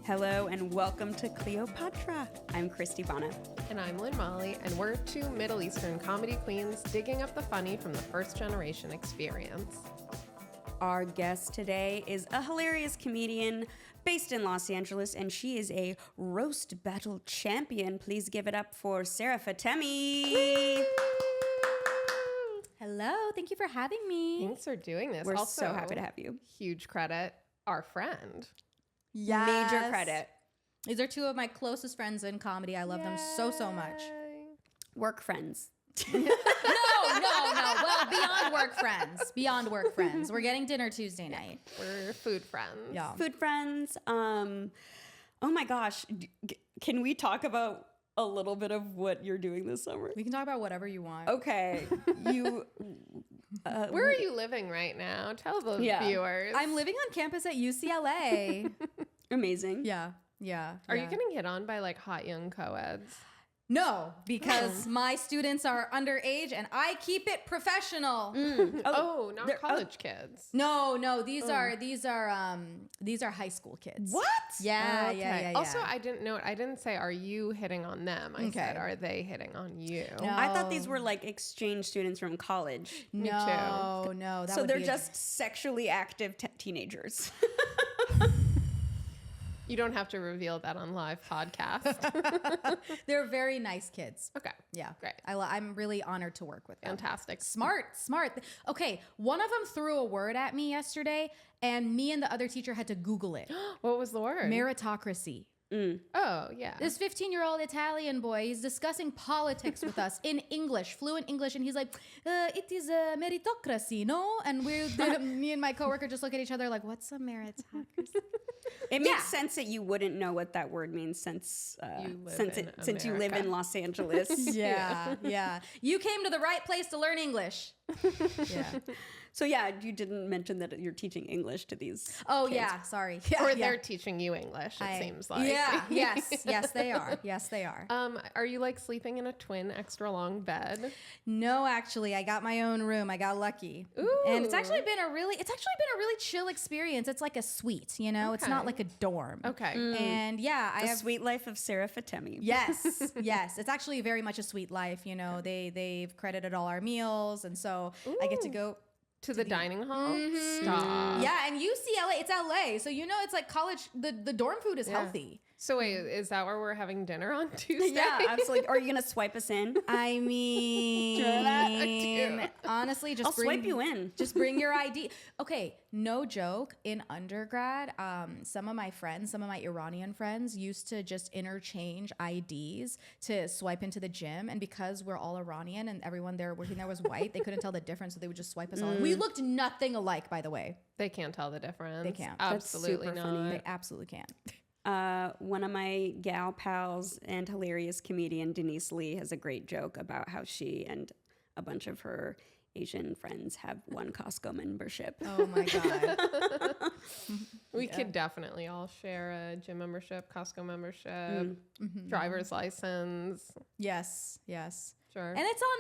Hello and welcome to Cleopatra. I'm Christy Bana. And I'm Lynn Molly, and we're two Middle Eastern comedy queens digging up the funny from the first generation experience. Our guest today is a hilarious comedian based in Los Angeles, and she is a roast battle champion. Please give it up for Sarah Fatemi. Hello, thank you for having me. Thanks for doing this. We're Also, so happy to have you. Huge credit, our friend. Yes. Major credit. These are two of my closest friends in comedy. I love them so much. Work friends. No. Well, beyond work friends. We're getting dinner Tuesday night. We're food friends. Yeah. Food friends. Oh my gosh. Can we talk about a little bit of what you're doing this summer? We can talk about whatever you want. Okay. Where are you living right now? Tell those viewers. I'm living on campus at UCLA. Amazing. Yeah. Are you getting hit on by like hot young co-eds? No, because my students are underage and I keep it professional. Not college kids. No, these are high school kids. What? Yeah, Okay. yeah. Also, I didn't say, are you hitting on them? I said, are they hitting on you? No. I thought these were like exchange students from college. Me too. No. So they're just sexually active teenagers. You don't have to reveal that on live podcast. They're very nice kids. Okay. Yeah. Great. I'm really honored to work with them. Fantastic. Smart. Okay, one of them threw a word at me yesterday, and me and the other teacher had to Google it. What was the word? Meritocracy. Oh, yeah. This 15-year-old Italian boy, he's discussing politics with us in English, fluent English, and he's like, it is a meritocracy, no? And me and my coworker just look at each other like, what's a meritocracy? It makes sense that you wouldn't know what that word means since you live in Los Angeles. Yeah. You came to the right place to learn English. Yeah. So yeah, you didn't mention that you're teaching English to these. Oh kids. yeah, sorry. Or they're teaching you English, it seems like. Yeah, yes, they are. Yes, they are. Are you like sleeping in a twin extra long bed? No, actually, I got my own room. I got lucky. Ooh. And it's actually been a really chill experience. It's like a suite, you know? It's not like a dorm. Okay. And yeah, The Sweet Life of Sarah Fatemi. Yes. It's actually very much a sweet life, you know. They've credited all our meals, and so I get to go to the dining hall? Mm-hmm. Stop. Yeah, and UCLA, it's LA, so you know it's like college. The dorm food is healthy. So wait, is that where we're having dinner on Tuesday? Yeah, absolutely. Are you gonna swipe us in? I mean, honestly, I'll swipe you in. Just bring your ID. Okay, no joke. In undergrad, some of my Iranian friends used to just interchange IDs to swipe into the gym. And because we're all Iranian and everyone there working there was white, they couldn't tell the difference. So they would just swipe us all in. We looked nothing alike, by the way. They can't tell the difference. They can't. Absolutely That's super not. funny. They absolutely can't. One of my gal pals and hilarious comedian Denise Lee has a great joke about how she and a bunch of her Asian friends have one Costco membership. Oh my God. We could definitely all share a gym membership, Costco membership, driver's license. Yes. Sure. And it's on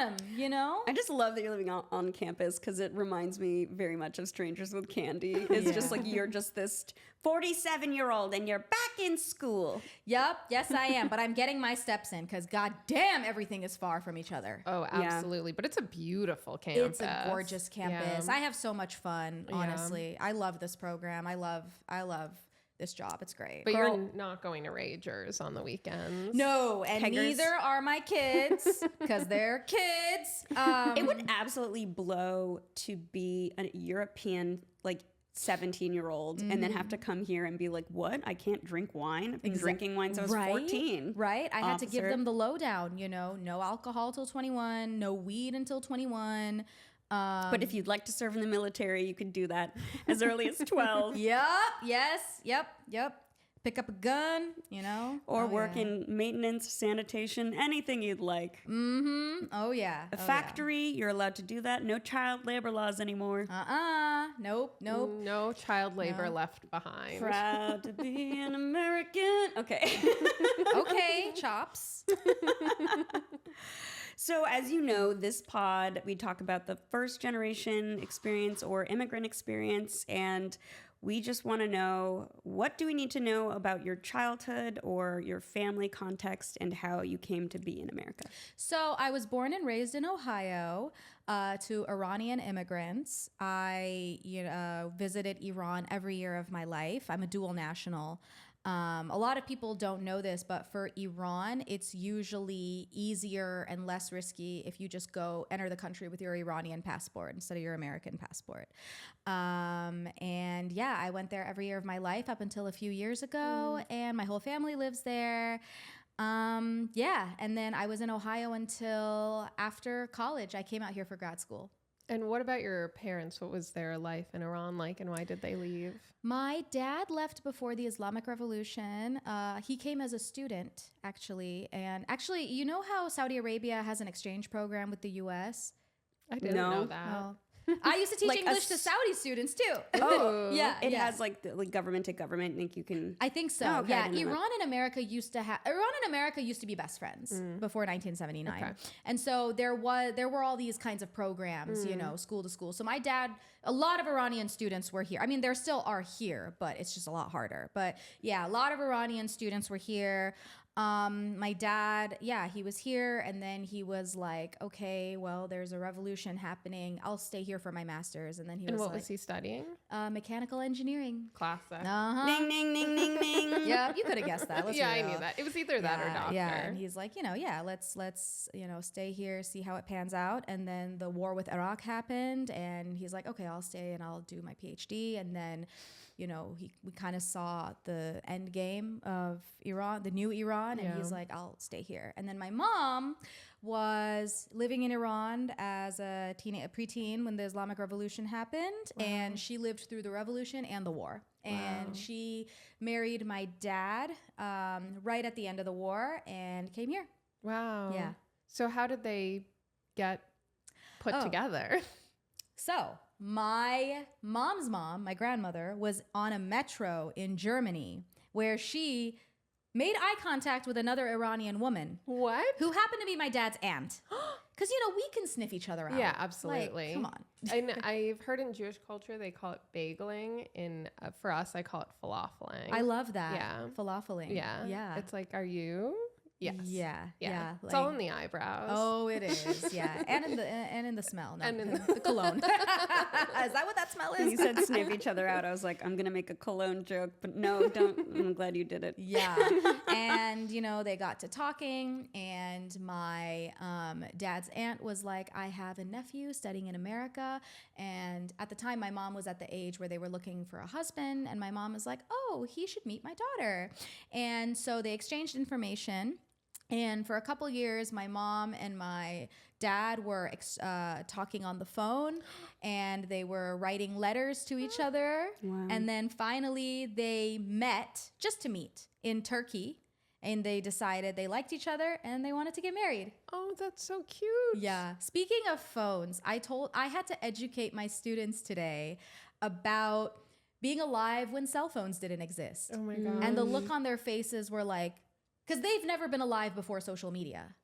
them, you know? I just love that you're living on campus because it reminds me very much of Strangers with Candy. It's just like you're just this 47-year-old and you're back in school. Yep. Yes, I am. But I'm getting my steps in because goddamn, everything is far from each other. Oh, absolutely. But it's a beautiful campus. It's a gorgeous campus. Yeah. I have so much fun, honestly. I love this program. I love this job. It's great. But you're not going to Ragers on the weekends. No, and Keggers. neither are my kids because they're kids. It would absolutely blow to be a European, like, 17-year-old and then have to come here and be like, what? I can't drink wine? I've been drinking wine since I was 14. Right. I had to give Officer. them the lowdown, you know, no alcohol till 21, no weed until 21. But if you'd like to serve in the military, you could do that as early as 12. Yep. Pick up a gun, you know. Or work in maintenance, sanitation, anything you'd like. Oh yeah. A factory, you're allowed to do that. No child labor laws anymore. Nope. No child labor left behind. Proud to be an American. Okay. Okay, chops. So as you know, this pod, we talk about the first generation experience or immigrant experience, and we just want to know, what do we need to know about your childhood or your family context and how you came to be in America? So I was born and raised in Ohio to Iranian immigrants. I visited Iran every year of my life. I'm a dual national. A lot of people don't know this, but for Iran, it's usually easier and less risky if you just go enter the country with your Iranian passport instead of your American passport. And yeah, I went there every year of my life up until a few years ago, and my whole family lives there. Yeah, and then I was in Ohio until after college. I came out here for grad school. And what about your parents? What was their life in Iran like, and why did they leave? My dad left before the Islamic Revolution. He came as a student, actually. And actually, you know how Saudi Arabia has an exchange program with the U.S.? I didn't know that. Oh. I used to teach Like English to Saudi students, too. Oh, yeah. It has like government to government. Like you can. I think so. Oh, okay, Yeah, Iran and America used to be best friends before 1979, Okay. and so there were all these kinds of programs, school to school. So my dad, a lot of Iranian students were here. I mean, there still are here, but it's just a lot harder. But yeah, a lot of Iranian students were here. My dad, he was here, and then he was like, okay, well, there's a revolution happening. I'll stay here for my master's. And then he was And what like, was he studying? Mechanical engineering. Classic. Ding, ding, ding, ding, ding. Yeah, you could have guessed that. Let's Yeah, be I real. knew that. It was either that or doctor. Yeah, and he's like, let's stay here, see how it pans out. And then the war with Iraq happened, and he's like, okay, I'll stay and I'll do my PhD. And then, we kind of saw the end game of Iran, the new Iran, and he's like, I'll stay here. And then my mom was living in Iran as a preteen when the Islamic Revolution happened, and she lived through the revolution and the war. And she married my dad right at the end of the war and came here. Wow. Yeah. So how did they get put together? So my mom's mom, my grandmother, was on a metro in Germany where she made eye contact with another Iranian woman. What? Who happened to be my dad's aunt. Because, we can sniff each other out. Yeah, absolutely. Like, come on. And I've heard in Jewish culture they call it bageling. For us, I call it falafeling. I love that. Yeah. Falafeling. Yeah. Yeah. It's like, are you? Yes. Yeah. Yeah. It's all in the eyebrows. Oh, it is. Yeah. And in the smell. No, And in the cologne. Is that what that smell is? You said sniff each other out. I was like, I'm going to make a cologne joke, but no, don't. I'm glad you did it. Yeah. And, they got to talking, and my dad's aunt was like, I have a nephew studying in America. And at the time, my mom was at the age where they were looking for a husband. And my mom was like, oh, he should meet my daughter. And so they exchanged information. And for a couple years, my mom and my dad were talking on the phone, and they were writing letters to each other. Wow. And then finally they met, just to meet, in Turkey. And they decided they liked each other and they wanted to get married. Oh, that's so cute. Yeah. Speaking of phones, I had to educate my students today about being alive when cell phones didn't exist. Oh my God. And the look on their faces were like, because they've never been alive before social media.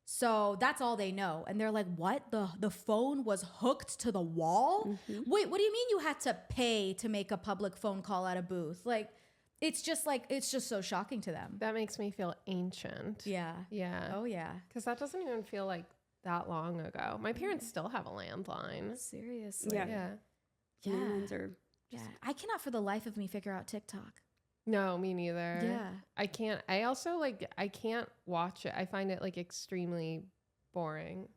So that's all they know. And they're like, what? The phone was hooked to the wall? Mm-hmm. Wait, what do you mean you had to pay to make a public phone call at a booth? Like, it's just so shocking to them. That makes me feel ancient. Yeah. Yeah. Oh, yeah. Because that doesn't even feel like that long ago. My parents still have a landline. Seriously. Yeah. Yeah. Landlines are Yeah. I cannot for the life of me figure out TikTok. No, me neither. Yeah. I can't. I also I can't watch it. I find it extremely boring.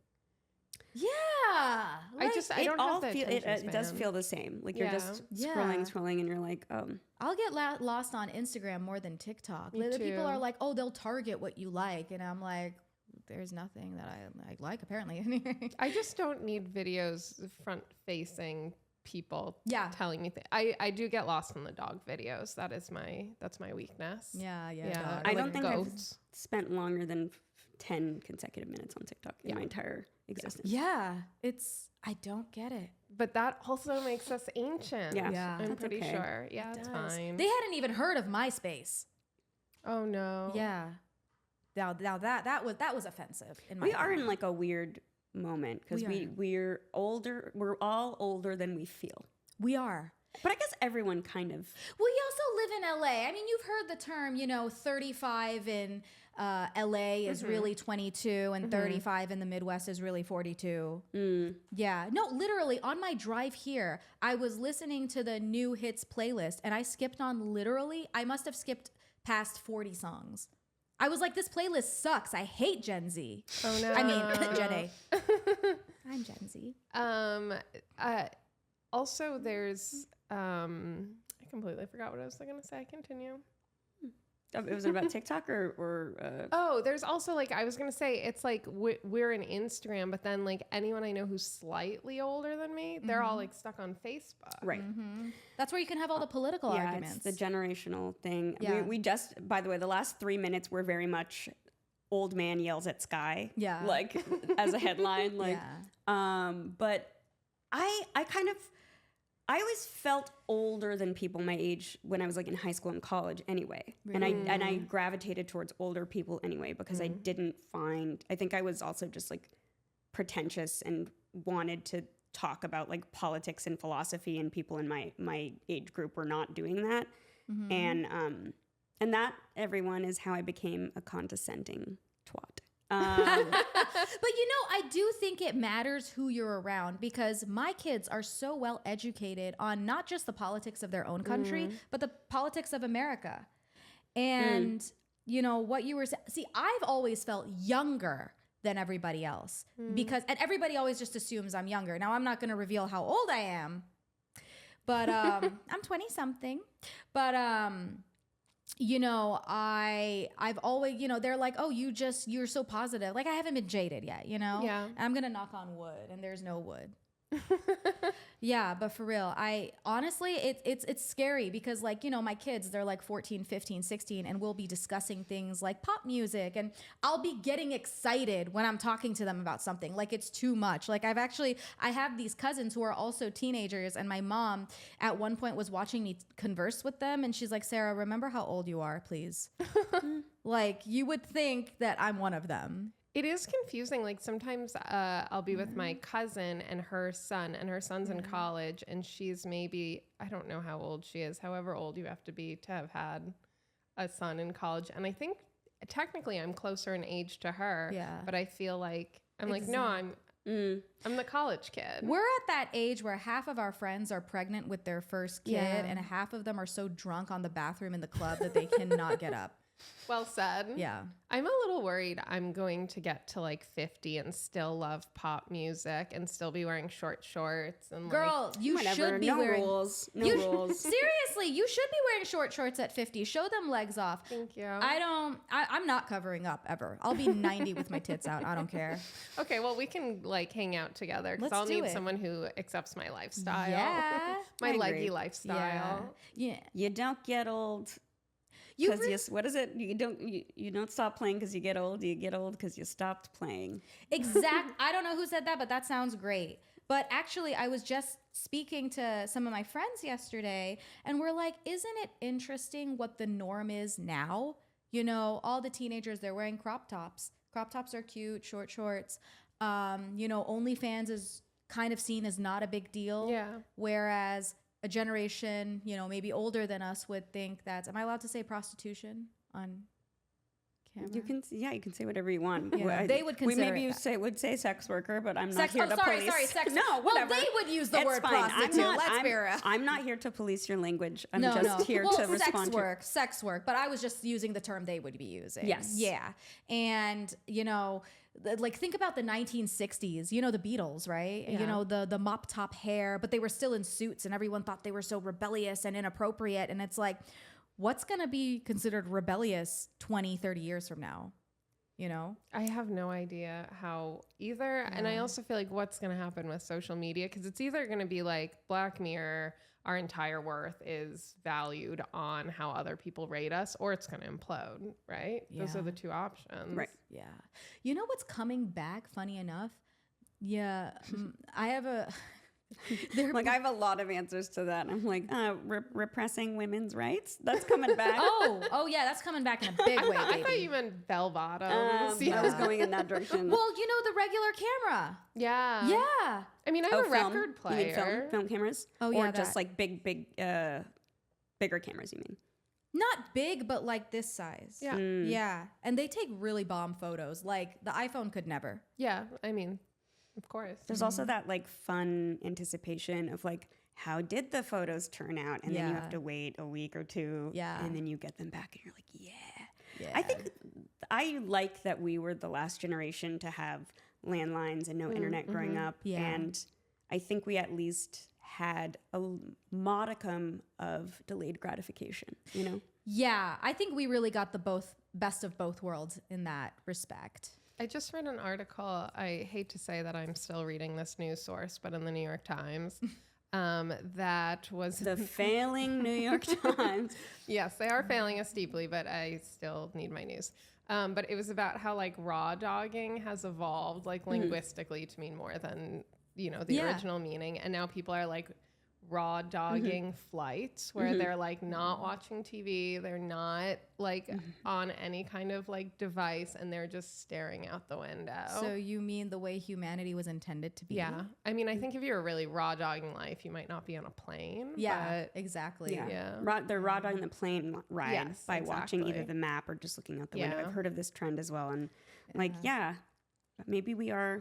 Yeah. I don't have the attention it does span. feel the same. Like you're just Yeah. scrolling, and you're like, I'll get lost on Instagram more than TikTok. Me The people too. are like, oh, they'll target what you like. And I'm like, there's nothing that I like, apparently. I just don't need videos front facing people Yeah. telling me I do get lost in the dog videos. That's my weakness. Yeah. Yeah. I don't think goats. I've spent longer than 10 consecutive minutes on TikTok in my entire existence. Yeah. I don't get it. But that also makes us ancient. Yeah. I'm That's pretty okay. sure. Yeah, it's fine. They hadn't even heard of MySpace. Oh no. Yeah. Now that was offensive in my We are opinion. in like a weird moment because we're older. We're all older than we feel. We are. But I guess everyone kind of. Well, you also live in LA. I mean, you've heard the term, 35 in LA is really 22 and 35 in the Midwest is really 42. Yeah. No, literally on my drive here, I was listening to the new hits playlist and I skipped on I must have skipped past 40 songs. I was like, this playlist sucks. I hate Gen Z. Oh no. I mean, Gen A. I'm Gen Z. Also, there's I completely forgot what I was going to say. Continue. Was it about TikTok or Oh, there's also like, I was going to say, it's like we're in Instagram, but then like anyone I know who's slightly older than me, they're all like stuck on Facebook. Right. That's where you can have all the political arguments. It's the generational thing. Yeah. We just, by the way, the last 3 minutes were very much old man yells at sky. Yeah. Like as a headline. Like, but I always felt older than people my age when I was like in high school and college anyway. Really? And I gravitated towards older people anyway because I think I was also just like pretentious and wanted to talk about like politics and philosophy, and people in my age group were not doing that. And that, everyone, is how I became a condescending twat. But I do think it matters who you're around, because my kids are so well educated on not just the politics of their own country, but the politics of America. And, what you were saying, see, I've always felt younger than everybody else and everybody always just assumes I'm younger. Now, I'm not going to reveal how old I am, but I'm 20 something. But, I've always, they're like, oh, you're so positive. Like, I haven't been jaded yet, Yeah. I'm going to knock on wood, and there's no wood. Yeah, but for real, I honestly, it's scary because like, my kids, they're like 14, 15, 16, and we'll be discussing things like pop music, and I'll be getting excited when I'm talking to them about something. Like, it's too much. Like, I have these cousins who are also teenagers, and my mom at one point was watching me converse with them, and she's like, Sarah, remember how old you are, please. Like, you would think that I'm one of them. It is confusing. Like, sometimes I'll be with my cousin and her son's in college, and she's maybe, I don't know how old she is, however old you have to be to have had a son in college. And I think technically I'm closer in age to her, but I feel like I'm the college kid. We're at that age where half of our friends are pregnant with their first kid, and half of them are so drunk on the bathroom in the club that they cannot get up. Well said. Yeah. I'm a little worried I'm going to get to like 50 and still love pop music and still be wearing short shorts. And girl, you should be wearing rules. No rules. Seriously, you should be wearing short shorts at 50. Show them legs off. Thank you. I'm not covering up ever. I'll be 90 with my tits out. I don't care. Okay, well, we can like hang out together because I'll need someone who accepts my lifestyle. Yeah. My leggy lifestyle. Yeah. You don't get old. What is it? You don't stop playing because you get old. You get old because you stopped playing. I don't know who said that, but that sounds great. But actually, I was just speaking to some of my friends yesterday, and we're like, isn't it interesting what the norm is now? All the teenagers, they're wearing crop tops. Crop tops are cute, short shorts. OnlyFans is kind of seen as not a big deal. Yeah. Whereas a generation, maybe older than us would think that's, am I allowed to say prostitution on camera? You can say whatever you want. Yeah, they would consider would say sex worker, but I'm not here to police. Sex. No, whatever. Well, they would use the word prostitute. I'm not here to police your language. I'm just here to respond to sex work. But I was just using the term they would be using. Yes. Yeah. And, like, think about the 1960s, the Beatles, right? Yeah. The mop top hair, but they were still in suits and everyone thought they were so rebellious and inappropriate. And it's like, what's going to be considered rebellious 20, 30 years from now? I have no idea how either. Yeah. And I also feel like what's going to happen with social media, because it's either going to be like Black Mirror, our entire worth is valued on how other people rate us, or it's going to implode, right? Yeah. Those are the two options. Right. Yeah. You know what's coming back, funny enough? Yeah. Like, I have a lot of answers to that. I'm like, repressing women's rights? That's coming back. Oh yeah, that's coming back in a big way, I baby. thought you meant bell bottoms. I was going in that direction. Well, you know, the regular camera. Yeah. Yeah. I mean, I have a film. record You player. mean film cameras? Oh, Or yeah, just that. like bigger cameras, you mean? Not big, but like this size. Yeah. Yeah. And they take really bomb photos. Like the iPhone could never. Yeah. I mean, of course. There's also that like fun anticipation of like, how did the photos turn out? And then you have to wait a week or two. Yeah. And then you get them back and you're like, yeah. Yeah. I think I like that we were the last generation to have landlines and no internet growing up. Yeah. And I think we at least had a modicum of delayed gratification, you know? Yeah. I think we really got the best of both worlds in that respect. I just read an article. I hate to say that I'm still reading this news source, but in the New York Times, that was The failing New York Times. Yes, they are failing us deeply, but I still need my news. But it was about how like raw dogging has evolved like linguistically to mean more than, you know, the original meaning. And now people are like raw dogging flights where they're like not watching TV. They're not like on any kind of like device and they're just staring out the window. So you mean the way humanity was intended to be? Yeah. I mean, I think if you're really raw dogging life, you might not be on a plane. Yeah, But exactly. Yeah. They're raw dogging the plane ride Yes, by watching either exactly. the map or just looking out the window. Yeah. I've heard of this trend as well. And like, maybe we are.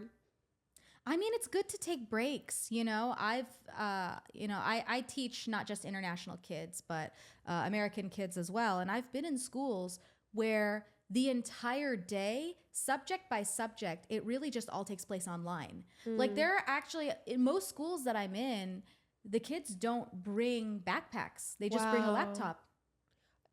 I mean, it's good to take breaks. You know, I teach not just international kids, but American kids as well. And I've been in schools where the entire day, subject by subject, it really just all takes place online. Like there are actually, in most schools that I'm in, the kids don't bring backpacks. They just bring a Wow. laptop.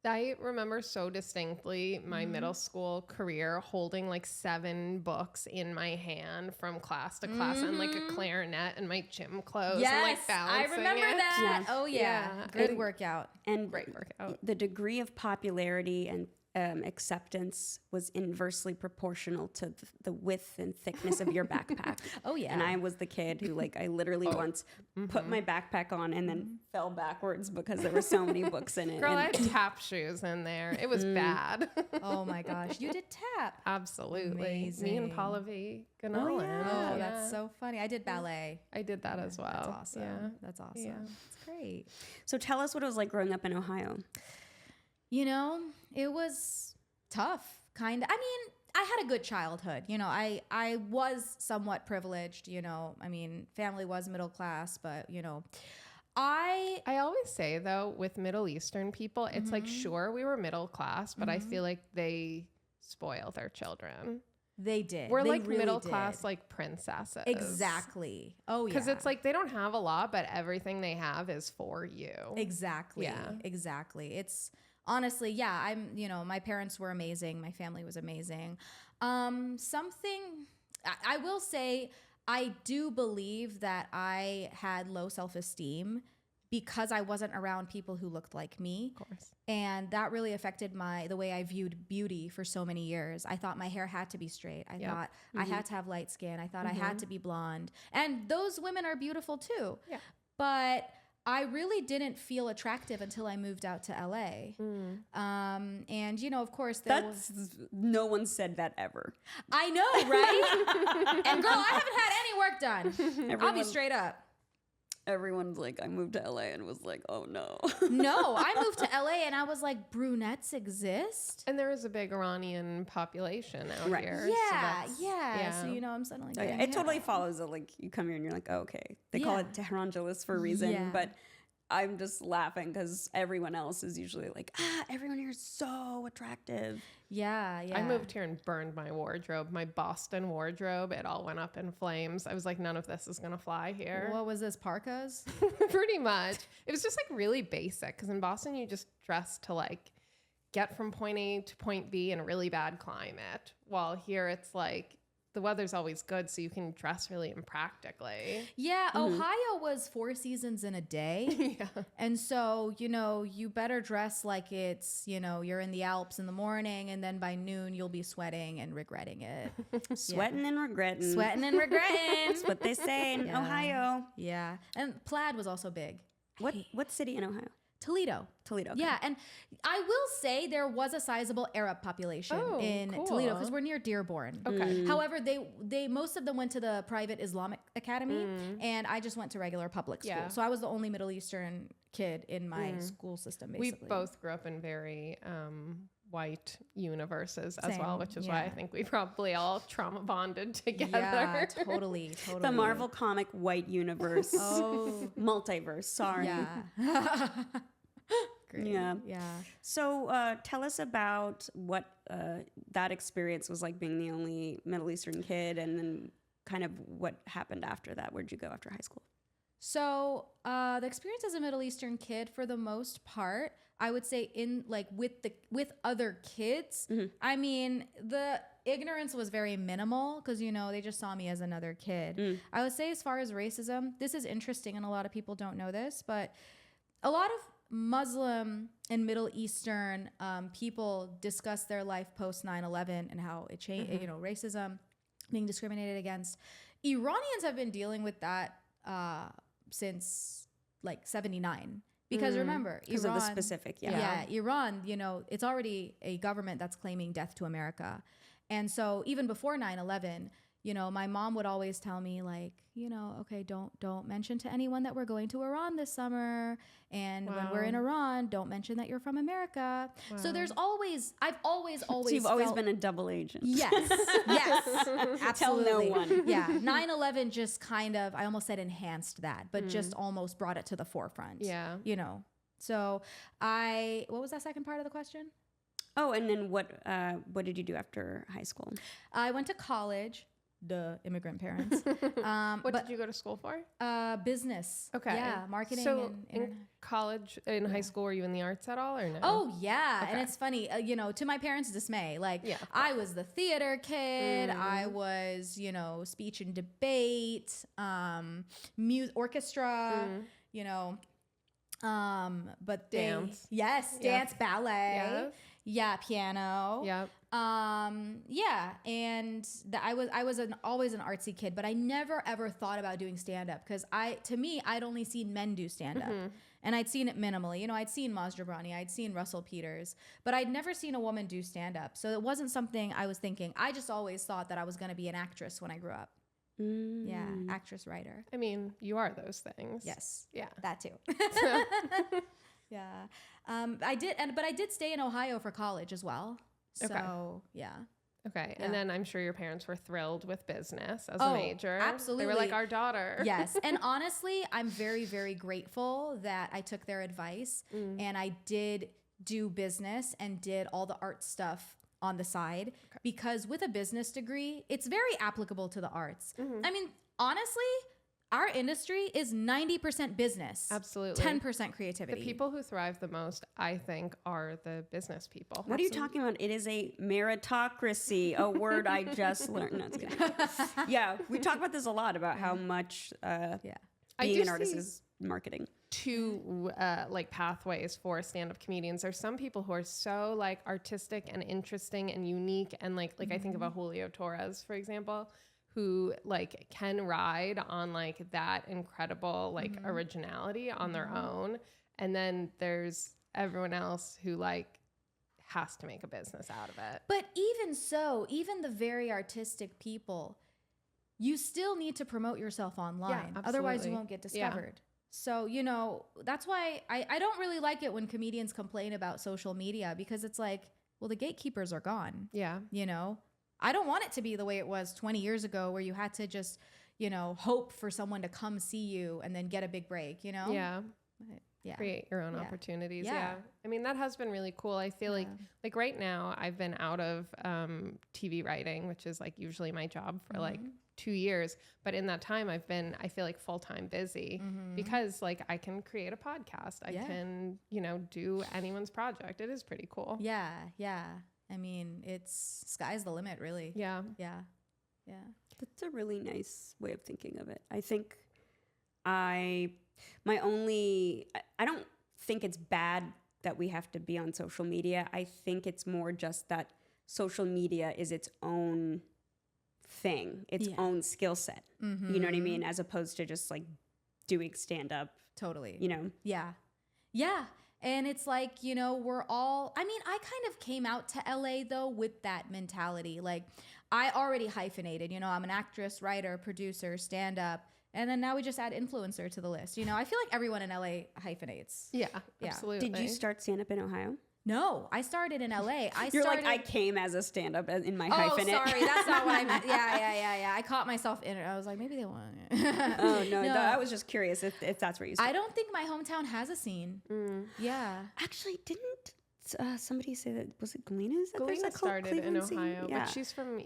I remember so distinctly my middle school career holding like 7 books in my hand from class to class and like a clarinet and my gym clothes and like I balancing remember it. that. Yeah. Oh yeah, Yeah. good And- workout. And Great workout. the degree of popularity and acceptance was inversely proportional to the width and thickness of your backpack. Oh yeah. And I was the kid who like, I literally once put my backpack on and then fell backwards because there were so many books in it. Girl, I And had tap shoes in there. It was bad. Oh my gosh, you did tap. Absolutely. Me Amazing. and Paula V. Ganolin. yeah. Oh, that's so funny. I did ballet. I did that as well. That's awesome. Yeah. That's awesome. Yeah. That's great. so tell us what it was like growing up in Ohio. You know, it was tough, kind of. I mean, I had a good childhood. You know, I was somewhat privileged, you know. I mean, family was middle class, but, you know, I always say, though, with Middle Eastern people, it's like, sure, we were middle class, but I feel like they spoil their children. they did. We're They like really middle did. class, like princesses. Exactly. Oh, yeah. Because it's like they don't have a lot, but everything they have is for you. Exactly. Yeah. Exactly. It's honestly, yeah, you know, my parents were amazing. My family was amazing. I will say, I do believe that I had low self-esteem because I wasn't around people who looked like me. Of course. And that really affected the way I viewed beauty for so many years. I thought my hair had to be straight. I thought I had to have light skin. I thought I had to be blonde. And those women are beautiful too. Yeah. But I really didn't feel attractive until I moved out to LA. And, you know, of course, No one said that ever. I know, right? And girl, I haven't had any work done. I'll be Everyone- straight up. Everyone's like, I moved to LA and was like, oh no. No, I moved to LA and I was like, brunettes exist? And there is a big Iranian population out Right. here. Yeah, so yeah. yeah. So, you know, I'm suddenly Oh, yeah. getting It totally hit. follows that like you come here and you're like, oh, okay. They call Yeah. it Tehrangelis for a reason, Yeah. but I'm just laughing because everyone else is usually like, everyone here is so attractive. Yeah, yeah. I moved here and burned my wardrobe, my Boston wardrobe. It all went up in flames. I was like, none of this is going to fly here. What was this, parkas? Pretty much. It was just like really basic because in Boston, you just dress to like get from point A to point B in a really bad climate. While here, it's like the weather's always good, so you can dress really impractically. Yeah, Ohio was 4 seasons in a day. Yeah. And so, you better dress like it's, you're in the Alps in the morning, and then by noon you'll be sweating and regretting it. Sweating and regretting. Sweating and regretting. That's what they say in Ohio. Yeah. And plaid was also big. What city in Ohio? Toledo. Toledo. Okay. Yeah, and I will say there was a sizable Arab population in Toledo because we're near Dearborn. Okay. However, they most of them went to the private Islamic academy, and I just went to regular public school. Yeah. So I was the only Middle Eastern kid in my school system, basically. We both grew up in very white universes as Same, well, which is why I think we probably all trauma bonded together. Yeah, totally. The Marvel comic white universe. Multiverse. Sorry. Yeah. Great. Yeah. Yeah. So tell us about what that experience was like, being the only Middle Eastern kid, and then kind of what happened after that. Where'd you go after high school? So the experience as a Middle Eastern kid, for the most part, I would say with other kids, I mean, the ignorance was very minimal because, they just saw me as another kid. I would say as far as racism, this is interesting and a lot of people don't know this, but a lot of Muslim and Middle Eastern people discuss their life post 9/11 and how it changed, racism, being discriminated against. Iranians have been dealing with that since like 79. Because remember, because Iran, of the specific, Iran, it's already a government that's claiming death to America. And so even before 9/11, my mom would always tell me like, okay, don't mention to anyone that we're going to Iran this summer. And when we're in Iran, don't mention that you're from America. Wow. So I've always So you've always been a double agent. Yes. Yes. Absolutely. Tell no one. Yeah. 9/11 just kind of, I almost said enhanced that, but just almost brought it to the forefront. Yeah. So what was that second part of the question? Oh, and then what did you do after high school? I went to college. The immigrant parents. What did you go to school for? Business. Okay. Yeah, marketing. So in college, in high school, were you in the arts at all or no? Oh yeah, okay. And it's funny, to my parents' dismay. Like I was the theater kid. I was, speech and debate, orchestra. But dance. Dance, ballet. Yeah, piano. Yep. And I was always an artsy kid, but I never ever thought about doing stand up because to me I'd only seen men do stand up, and I'd seen it minimally. I'd seen Maz Jobrani, I'd seen Russell Peters, but I'd never seen a woman do stand up. So it wasn't something I was thinking. I just always thought that I was going to be an actress when I grew up. Yeah, actress, writer. I mean, you are those things. Yes. Yeah. That too. Yeah. I did stay in Ohio for college as well. So, yeah. Okay. Yeah. And then I'm sure your parents were thrilled with business as a major. Absolutely. They were like, our daughter. Yes. And honestly, I'm very, very grateful that I took their advice and I did do business and did all the art stuff on the side because with a business degree, it's very applicable to the arts. I mean, honestly, our industry is 90% business. Absolutely. 10% creativity. The people who thrive the most, I think, are the business people. What are you talking about? It is a meritocracy, a word I just learned. No, it's kidding. Yeah, we talk about this a lot, about how much being an artist is marketing. Two pathways for stand-up comedians. There's some people who are so like artistic and interesting and unique, and like I think about Julio Torres, for example, who like can ride on like that incredible like originality on their own. And then there's everyone else who like has to make a business out of it. But even so, even the very artistic people, you still need to promote yourself online. Yeah, otherwise you won't get discovered. Yeah. So, that's why I don't really like it when comedians complain about social media, because it's like, well, the gatekeepers are gone. Yeah. I don't want it to be the way it was 20 years ago where you had to just, hope for someone to come see you and then get a big break, Yeah. Yeah. Create your own opportunities. Yeah. I mean, that has been really cool. I feel like right now I've been out of TV writing, which is like usually my job for like 2 years. But in that time I feel like full-time busy because like I can create a podcast. I can, do anyone's project. It is pretty cool. Yeah. Yeah. I mean, it's sky's the limit, really. Yeah. Yeah. That's a really nice way of thinking of it. I think I don't think it's bad that we have to be on social media. I think it's more just that social media is its own thing, its own skill set. Mm-hmm. You know what I mean? As opposed to just like doing stand up. Totally. You know? Yeah. Yeah. And it's like, you know, we're all, I mean, I kind of came out to LA though with that mentality. Like I already hyphenated, you know, I'm an actress, writer, producer, stand up. And then now we just add influencer to the list. You know, I feel like everyone in LA hyphenates. Yeah, absolutely. Did you start stand up in Ohio? No, I started in LA. You're like, I came as a stand-up in my hyphenate. Oh, sorry, that's not what I meant. Yeah. I caught myself in it. I was like, maybe they want it. Oh, no, I was just curious if that's where you started. I don't think my hometown has a scene. Yeah. Actually, didn't somebody say that, was it Galena's? Galena started in Ohio, scene? Yeah. but she's from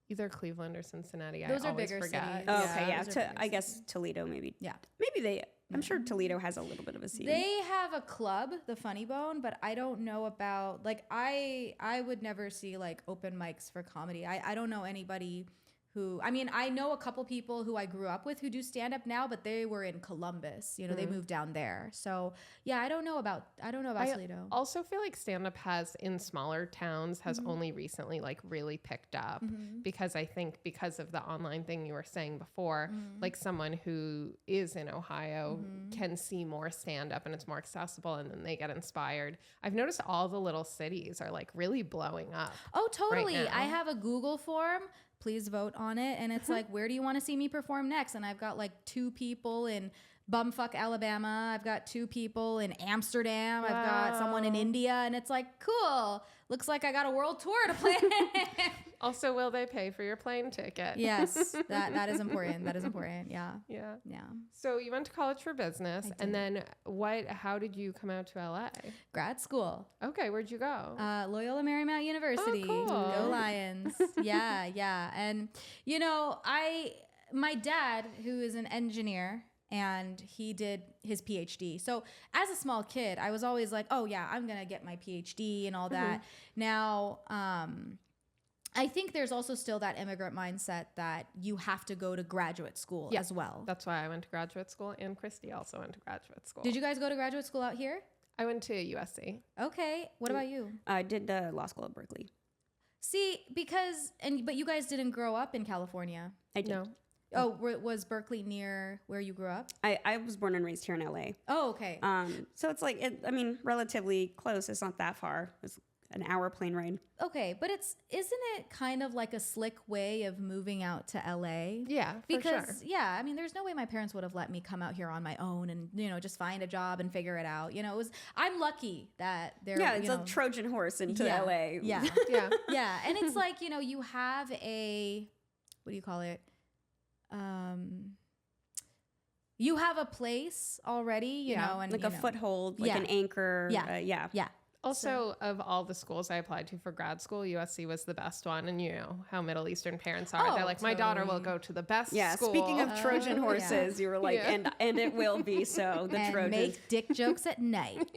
either Cleveland or Cincinnati. Those I are always bigger forget. cities. Oh, okay, yeah. Those are bigger I guess Toledo maybe. Yeah. Maybe I'm sure Toledo has a little bit of a scene. They have a club, the Funny Bone, but I don't know about, like, I would never see, like, open mics for comedy. I don't know anybody who, I mean, I know a couple people who I grew up with who do stand-up now, but they were in Columbus. You know, they moved down there. So, yeah, I don't know about Toledo. I also feel like stand-up has, in smaller towns, has only recently, like, really picked up. Because I think because of the online thing you were saying before, like, someone who is in Ohio can see more stand-up and it's more accessible and then they get inspired. I've noticed all the little cities are, like, really blowing up. Oh, totally. Right now. I have a Google form. Please vote on it. And it's like, where do you want to see me perform next? And I've got like 2 people in bumfuck Alabama. I've got 2 people in Amsterdam. I've got someone in India. And it's like, cool. Looks like I got a world tour to plan. Also, will they pay for your plane ticket? Yes, that is important. That is important. Yeah. Yeah. Yeah. So you went to college for business, and then how did you come out to LA? Grad school. Okay, where'd you go? Loyola Marymount University. Oh, cool. Go Lions. Yeah. And, you know, my dad, who is an engineer, and he did his PhD. So as a small kid, I was always like, oh yeah, I'm going to get my PhD and all that. Now, I think there's also still that immigrant mindset that you have to go to graduate school as well. That's why I went to graduate school, and Christy also went to graduate school. Did you guys go to graduate school out here? I went to USC. Okay. What about you? I did law school at Berkeley. See, but you guys didn't grow up in California. I did. No. Oh, was Berkeley near where you grew up? I was born and raised here in LA. Oh, okay. So it's like, relatively close. It's not that far. It's an hour plane ride. Okay, but isn't it kind of like a slick way of moving out to LA? Yeah, because for sure. yeah, I mean, there's no way my parents would have let me come out here on my own and just find a job and figure it out. You know, I'm lucky that it's a Trojan horse into LA. Yeah, yeah. And it's like you have a, what do you call it? You have a place already, you know, and like a foothold, like an anchor. Yeah. Also, of all the schools I applied to for grad school, USC was the best one. And you know how Middle Eastern parents are. They're like, my daughter will go to the best school. Speaking of Trojan horses, you were like, and it will be so. The and Trojans. make dick jokes at night.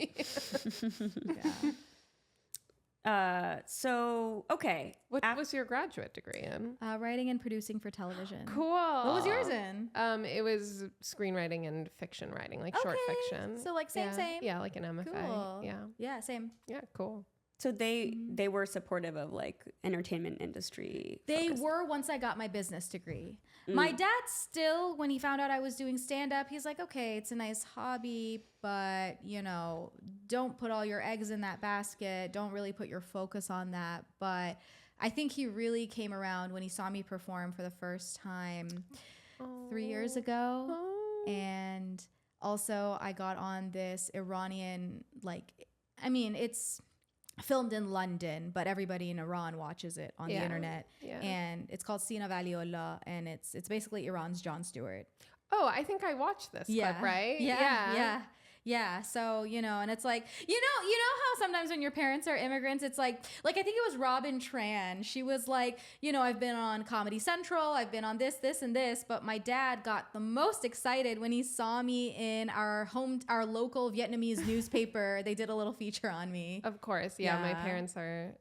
Okay. What was your graduate degree in? Writing and producing for television. Cool. What was yours in? It was screenwriting and fiction writing, like short fiction. So like same. Yeah, like an MFA. Cool. Yeah. Yeah, same. Yeah, cool. So they were supportive of like entertainment industry. They were once I got my business degree. My dad still, when he found out I was doing stand-up, he's like, okay, it's a nice hobby, but don't put all your eggs in that basket. Don't really put your focus on that. But I think he really came around when he saw me perform for the first time 3 years ago. And also I got on this Iranian, it's filmed in London, but everybody in Iran watches it on the internet. Yeah. And it's called Sina Valiullah, and it's basically Iran's Jon Stewart. Oh, I think I watched this clip, right? Yeah. So, and it's like, you know how sometimes when your parents are immigrants, it's like I think it was Robin Tran. She was like, I've been on Comedy Central. I've been on this, and this. But my dad got the most excited when he saw me in our local Vietnamese newspaper. They did a little feature on me. Of course. Yeah. My parents are,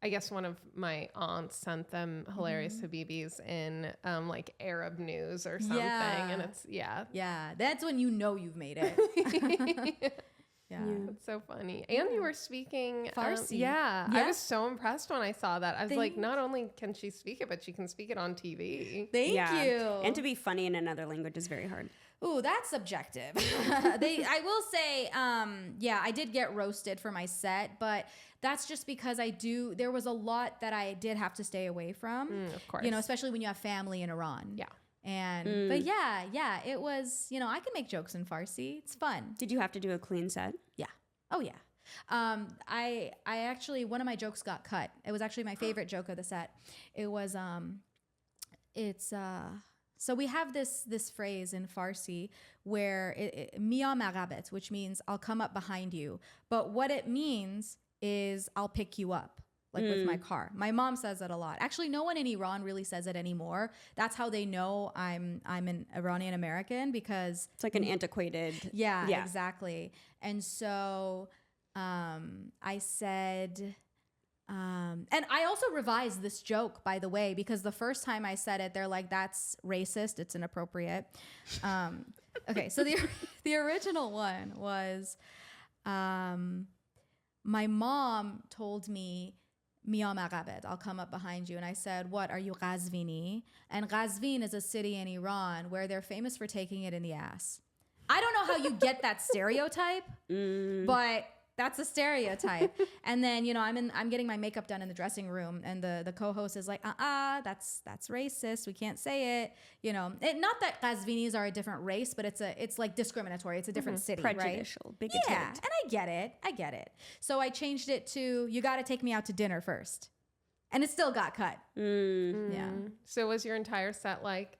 I guess one of my aunts sent them hilarious Habibis in like Arab news or something. And it's, Yeah, that's when you know you've made it. Yeah. It's so funny. And you were speaking Farsi. I was so impressed when I saw that. I was like, not only can she speak it, but she can speak it on TV. Thank you. And to be funny in another language is very hard. Ooh, that's subjective. I will say, I did get roasted for my set, but that's just because there was a lot that I did have to stay away from. Of course. You know, especially when you have family in Iran. Yeah. And, but yeah, it was, you know, I can make jokes in Farsi. It's fun. Did you have to do a clean set? Yeah. Oh yeah. I actually, one of my jokes got cut. It was actually my favorite joke of the set. It was, so we have this phrase in Farsi where Mia magabet, which means I'll come up behind you. But what it means is I'll pick you up, like with my car. My mom says it a lot. Actually, no one in Iran really says it anymore. That's how they know I'm an Iranian-American, because it's like an antiquated. Yeah, exactly. And so I said... and I also revised this joke, by the way, because the first time I said it, they're like, that's racist. It's inappropriate. Okay. So the original one was, my mom told me, Mia magabed, I'll come up behind you. And I said, what, are you Ghazvini? And Ghazvin is a city in Iran where they're famous for taking it in the ass. I don't know how you get that stereotype, but that's a stereotype. And then, you know, I'm getting my makeup done in the dressing room, and the co-host is like, that's racist. We can't say it. You know, not that Ghazvinis are a different race, but it's like discriminatory. It's a different city, prejudicial, right? bigoted. Yeah, and I get it. So I changed it to, you got to take me out to dinner first. And it still got cut. Yeah. So was your entire set like,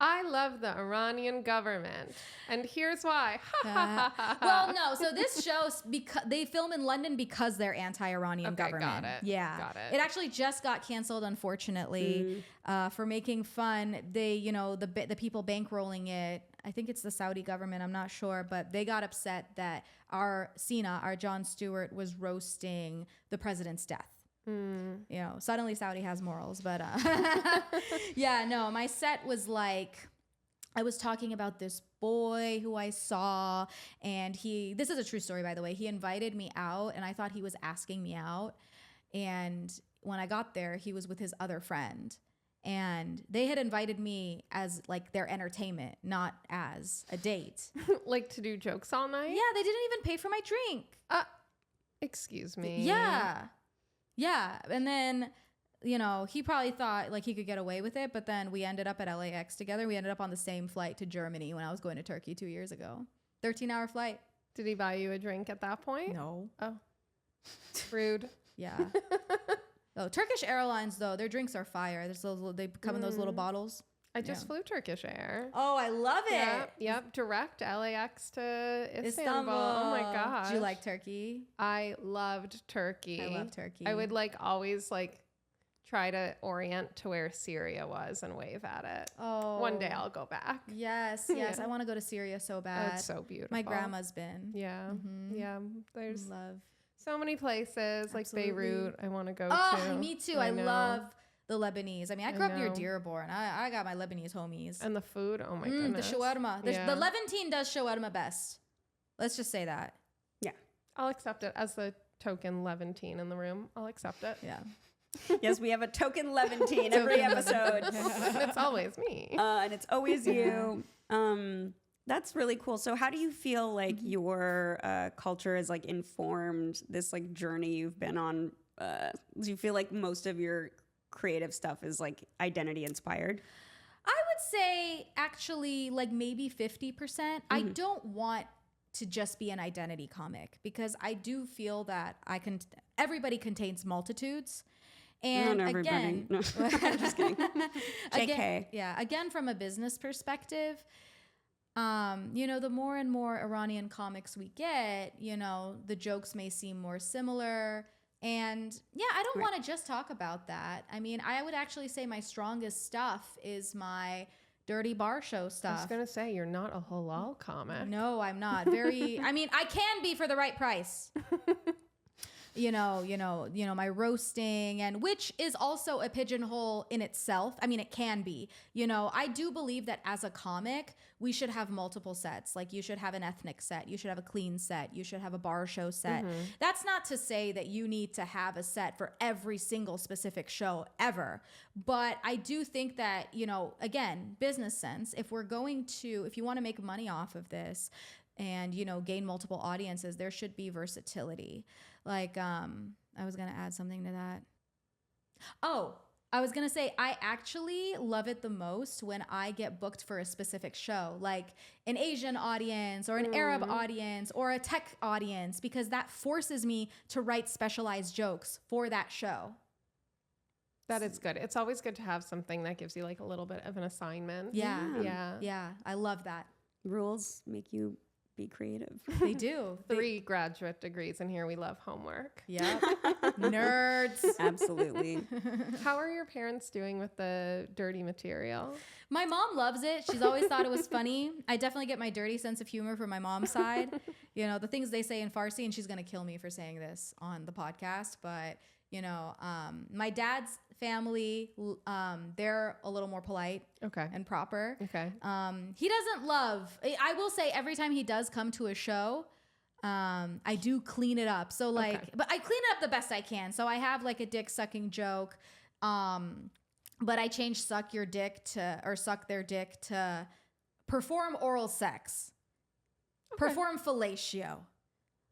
I love the Iranian government, and here's why. Well, no. So this show, because they film in London because they're anti-Iranian government. Got it. Yeah, Got it. It actually just got canceled, unfortunately, for making fun. They, you know, the people bankrolling it. I think it's the Saudi government. I'm not sure, but they got upset that our Jon Stewart, was roasting the president's death. You know, suddenly Saudi has morals, but yeah, no, my set was like, I was talking about this boy who I saw, and this is a true story, by the way. He invited me out, and I thought he was asking me out. And when I got there, he was with his other friend, and they had invited me as like their entertainment, not as a date. Like to do jokes all night? Yeah, they didn't even pay for my drink. Excuse me. Yeah. And then, you know, he probably thought like he could get away with it, but then we ended up at LAX together. We ended up on the same flight to Germany when I was going to Turkey 2 years ago. 13-hour flight. Did he buy you a drink at that point? No. Oh. Rude. Yeah. Oh, Turkish Airlines, though, their drinks are fire. They come in those little bottles. I just flew Turkish Air. Oh, I love it. Yep. Direct LAX to Istanbul. Oh my gosh. Did you like Turkey? I loved Turkey. I love Turkey. I would like always like try to orient to where Syria was and wave at it. Oh. One day I'll go back. Yes. I want to go to Syria so bad. Oh, it's so beautiful. My grandma's been. Yeah. Yeah. There's love so many places. Like Beirut I want to go to. Oh, me too. I love the Lebanese. I mean, I grew up near Dearborn. I got my Lebanese homies. And the food, oh my goodness. The shawarma. The Levantine does shawarma best. Let's just say that. Yeah. I'll accept it as the token Levantine in the room. I'll accept it. Yeah. Yes, we have a token Levantine every episode. It's always me. And it's always you. That's really cool. So how do you feel like your culture has like informed this like journey you've been on? Do you feel like most of your creative stuff is like identity inspired? I would say actually like maybe 50%. I don't want to just be an identity comic, because I do feel that everybody contains multitudes. And not everybody. Again, no. I'm just kidding. JK. Again, from a business perspective, you know, the more and more Iranian comics we get, you know, the jokes may seem more similar. And yeah, I don't want to just talk about that. I mean, I would actually say my strongest stuff is my dirty bar show stuff. I was going to say, you're not a halal comic. No, I'm not. I mean, I can be for the right price. my roasting, and which is also a pigeonhole in itself. I mean, it can be, I do believe that as a comic, we should have multiple sets. Like you should have an ethnic set. You should have a clean set. You should have a bar show set. That's not to say that you need to have a set for every single specific show ever. But I do think that, again, business sense, if you want to make money off of this and, gain multiple audiences, there should be versatility. Like, I was going to add something to that. Oh, I was going to say, I actually love it the most when I get booked for a specific show, like an Asian audience or an Arab audience or a tech audience, because that forces me to write specialized jokes for that show. That is good. It's always good to have something that gives you like a little bit of an assignment. Yeah. I love that. Rules make you be creative. They do. 3 graduate degrees in here. We love homework. Yeah. Nerds. Absolutely. How are your parents doing with the dirty material? My mom loves it. She's always thought it was funny. I definitely get my dirty sense of humor from my mom's side. The things they say in Farsi, and she's going to kill me for saying this on the podcast, but my dad's family, they're a little more polite and proper. Okay. He doesn't love, I will say every time he does come to a show, I do clean it up. So but I clean it up the best I can. So I have like a dick sucking joke. But I change suck their dick to perform oral sex, perform fellatio.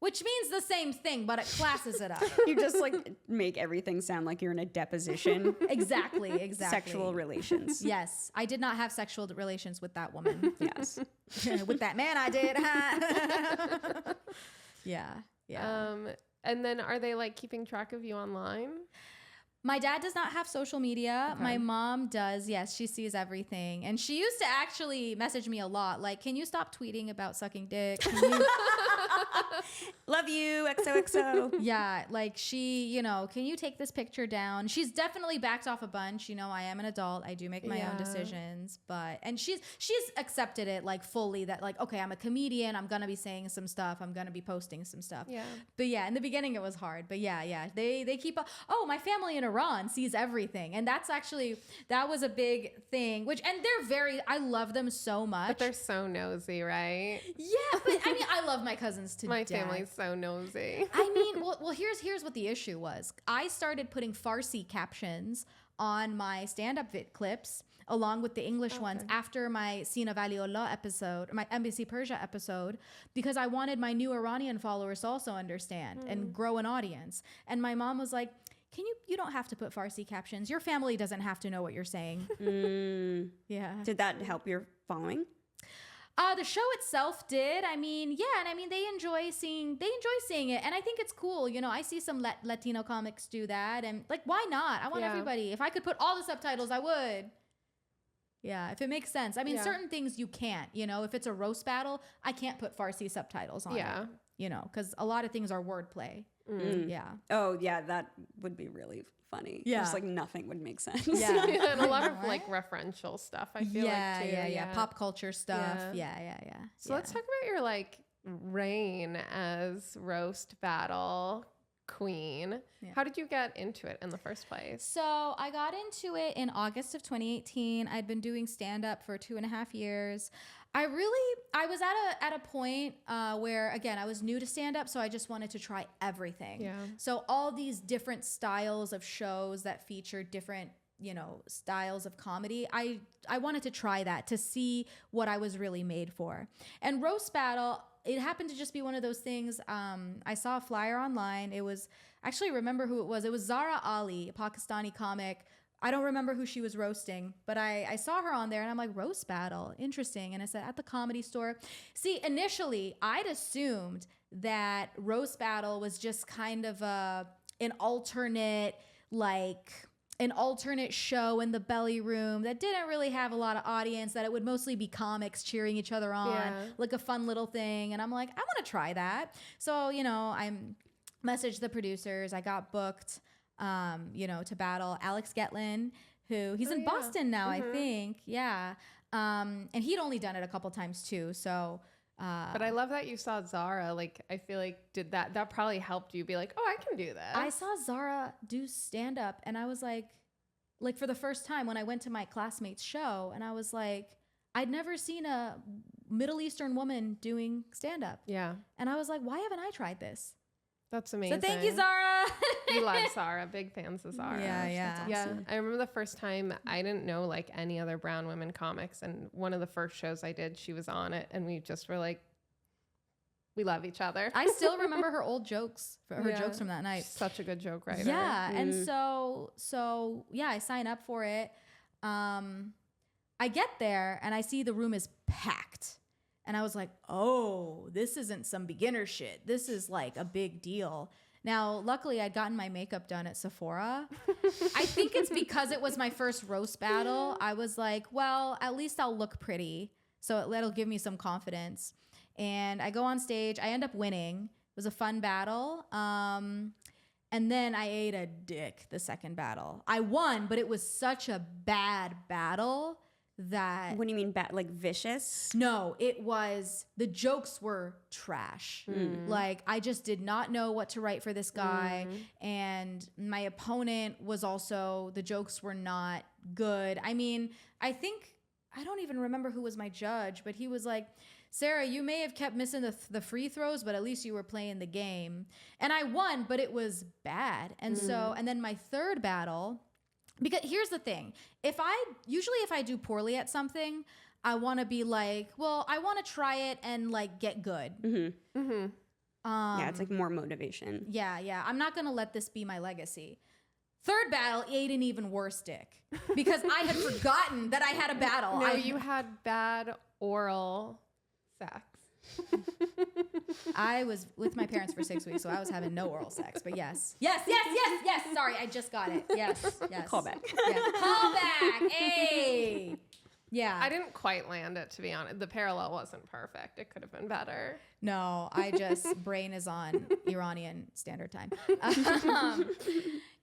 Which means the same thing, but it classes it up. You just like make everything sound like you're in a deposition. Exactly. Sexual relations. Yes. I did not have sexual relations with that woman. Yes. With that man I did. Yeah. And then are they like keeping track of you online? My dad does not have social media. Okay. My mom does. Yes, she sees everything. And she used to actually message me a lot. Like, can you stop tweeting about sucking dick? Can you... Love you, XOXO. Yeah, like she, can you take this picture down? She's definitely backed off a bunch. I am an adult. I do make my own decisions, and she's accepted it like fully that like, okay, I'm a comedian. I'm going to be saying some stuff. I'm going to be posting some stuff. Yeah. But yeah, in the beginning it was hard, but yeah. They keep up. Oh, my family in Iran sees everything. And that was a big thing, and I love them so much. But they're so nosy, right? Yeah, but I mean, I love my cousins to My death. family's so nosy. I mean, well, here's what the issue was. I started putting Farsi captions on my stand-up clips along with the English ones after my Sina Valiullah episode, my Embassy Persia episode, because I wanted my new Iranian followers to also understand and grow an audience. And my mom was like, you don't have to put Farsi captions. Your family doesn't have to know what you're saying. Yeah. Did that help your following? The show itself did. I mean, yeah, and I mean they enjoy seeing it, and I think it's cool. I see some Latino comics do that, and like, why not? I want everybody. If I could put all the subtitles, I would. Yeah, if it makes sense. I mean, certain things you can't. If it's a roast battle, I can't put Farsi subtitles on it. Because a lot of things are wordplay. Yeah. Oh, yeah, that would be really funny. Yeah. Just like nothing would make sense. Yeah. And a lot of like referential stuff, I feel like too. Yeah. Pop culture stuff. Yeah. So let's talk about your like reign as roast battle queen. Yeah. How did you get into it in the first place? So I got into it in August of 2018. I'd been doing stand-up for 2.5 years. I was at a point where, again, I was new to stand-up, so I just wanted to try everything. Yeah. So all these different styles of shows that feature different, styles of comedy, I wanted to try that to see what I was really made for. And roast battle, it happened to just be one of those things. I saw a flyer online. It was, actually remember who it was. It was Zara Ali, a Pakistani comic. I don't remember who she was roasting, but I saw her on there and I'm like, roast battle, interesting. And I said, at the Comedy Store. See, initially, I'd assumed that roast battle was just kind of an alternate show in the belly room that didn't really have a lot of audience, that it would mostly be comics cheering each other on, like a fun little thing. And I'm like, I want to try that. So, I messaged the producers. I got booked. To battle Alex Getlin, who he's in Boston now, I think. Yeah. And he'd only done it a couple times too. So But I love that you saw Zara. Like, I feel like that probably helped you be like, oh, I can do this. I saw Zara do stand up, and I was like for the first time when I went to my classmate's show, and I was like, I'd never seen a Middle Eastern woman doing stand up. Yeah. And I was like, why haven't I tried this? That's amazing. So thank you, Zara. We love Zara. Big fans of Zara. Yeah. That's Yeah. awesome. I remember the first time I didn't know like any other brown women comics. And one of the first shows I did, she was on it. And we just were like, we love each other. I still remember her old jokes, jokes from that night. Such a good joke writer. Yeah. And so yeah, I sign up for it. I get there and I see the room is packed. And I was like, oh, this isn't some beginner shit. This is like a big deal. Now, luckily, I'd gotten my makeup done at Sephora. I think it's because it was my first roast battle. I was like, well, at least I'll look pretty. So that'll give me some confidence. And I go on stage. I end up winning. It was a fun battle. And then I ate a dick the second battle. I won, but it was such a bad battle that... What do you mean bad? Like vicious? No, it was... The jokes were trash. Like, I just did not know what to write for this guy. And my opponent was also... The jokes were not good. I mean, I don't even remember who was my judge, but he was like... Sarah, you may have kept missing the free throws, but at least you were playing the game. And I won, but it was bad. And so, and then my third battle, because here's the thing. Usually if I do poorly at something, I want to be like, well, I want to try it and like get good. Yeah, it's like more motivation. Yeah. I'm not going to let this be my legacy. Third battle, ate an even worse dick because I had forgotten that I had a battle. No, you had bad oral sex. I was with my parents for 6 weeks, so I was having no oral sex. But yes. Sorry, I just got it. Yes. Call back. Yeah. Call back. Hey. Yeah. I didn't quite land it, to be honest. The parallel wasn't perfect. It could have been better. No, brain is on Iranian Standard Time.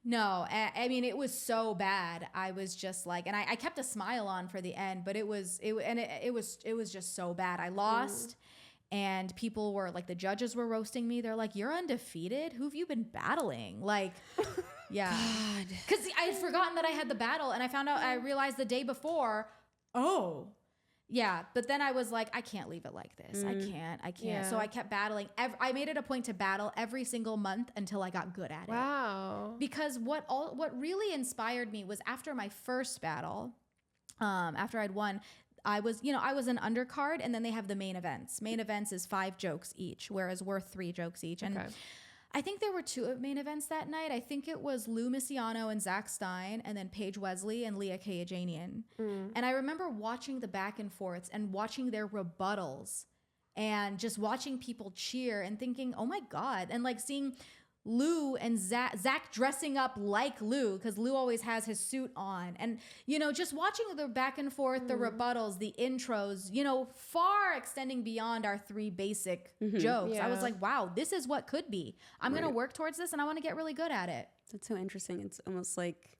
No, I mean, it was so bad. I was just like, and I kept a smile on for the end, but it was just so bad. I lost, and people were like, the judges were roasting me. They're like, "You're undefeated. Who have you been battling?" Like, yeah, because I had forgotten that I had the battle, and I realized the day before. Oh. Yeah, but then I was like, I can't leave it like this. I can't. Yeah. So I kept battling. I made it a point to battle every single month until I got good at it. Wow. Because what really inspired me was after my first battle, after I'd won, I was an undercard, and then they have the main events. Main events is 5 jokes each, whereas we're 3 jokes each. And I think there were 2 main events that night. I think it was Lou Misiano and Zach Stein, and then Paige Wesley and Leah Kayajanian. And I remember watching the back and forths and watching their rebuttals and just watching people cheer and thinking, oh my God. And like seeing Lou and Zach dressing up like Lou, because Lou always has his suit on. And, just watching the back and forth, the rebuttals, the intros, far extending beyond our 3 basic jokes. Yeah. I was like, wow, this is what could be. I'm going to work towards this, and I want to get really good at it. That's so interesting. It's almost like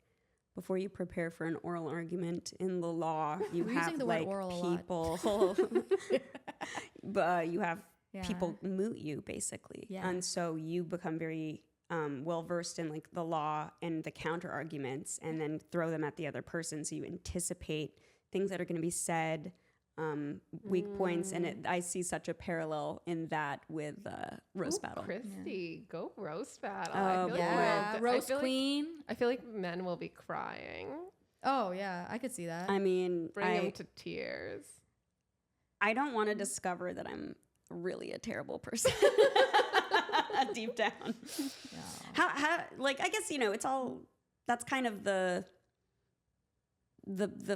before you prepare for an oral argument in the law, you We're have using the like word oral a lot. people, but you have Yeah. people moot you basically. Yeah. And so you become very well versed in like the law and the counter arguments, and then throw them at the other person. So you anticipate things that are going to be said, weak points. And I see such a parallel in that with roast battle. Christy, go roast battle. Oh, I feel Yeah, like roast queen. I feel like men will be crying. Oh, yeah, I could see that. I mean, Bring them to tears. I don't want to discover that I'm really a terrible person deep down. Yeah. How like, I guess, it's all, that's kind of the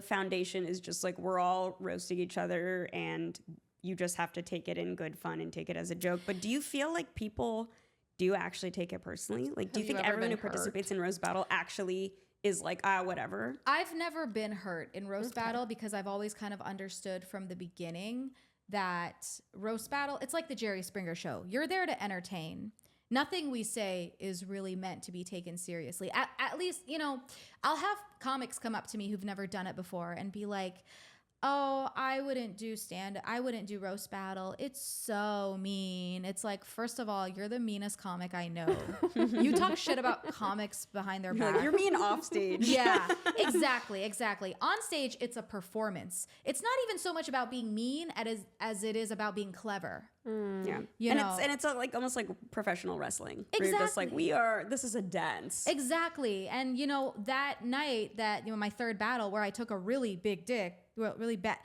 foundation is just like, we're all roasting each other, and you just have to take it in good fun and take it as a joke. But do you feel like people do actually take it personally? Like, do you think everyone who participates in roast battle actually is like, whatever? I've never been hurt in roast battle because I've always kind of understood from the beginning that roast battle, it's like the Jerry Springer show. You're there to entertain. Nothing we say is really meant to be taken seriously. At least, I'll have comics come up to me who've never done it before and be like, oh, I wouldn't do roast battle. It's so mean. It's like, first of all, you're the meanest comic I know. You talk shit about comics behind their back. You're mean off stage. Yeah, exactly. On stage, it's a performance. It's not even so much about being mean as it is about being clever. Yeah. You know? It's like almost like professional wrestling. Where Exactly. you're just like, this is a dance. Exactly. And, that night that, my third battle where I took a really big dick, really bad,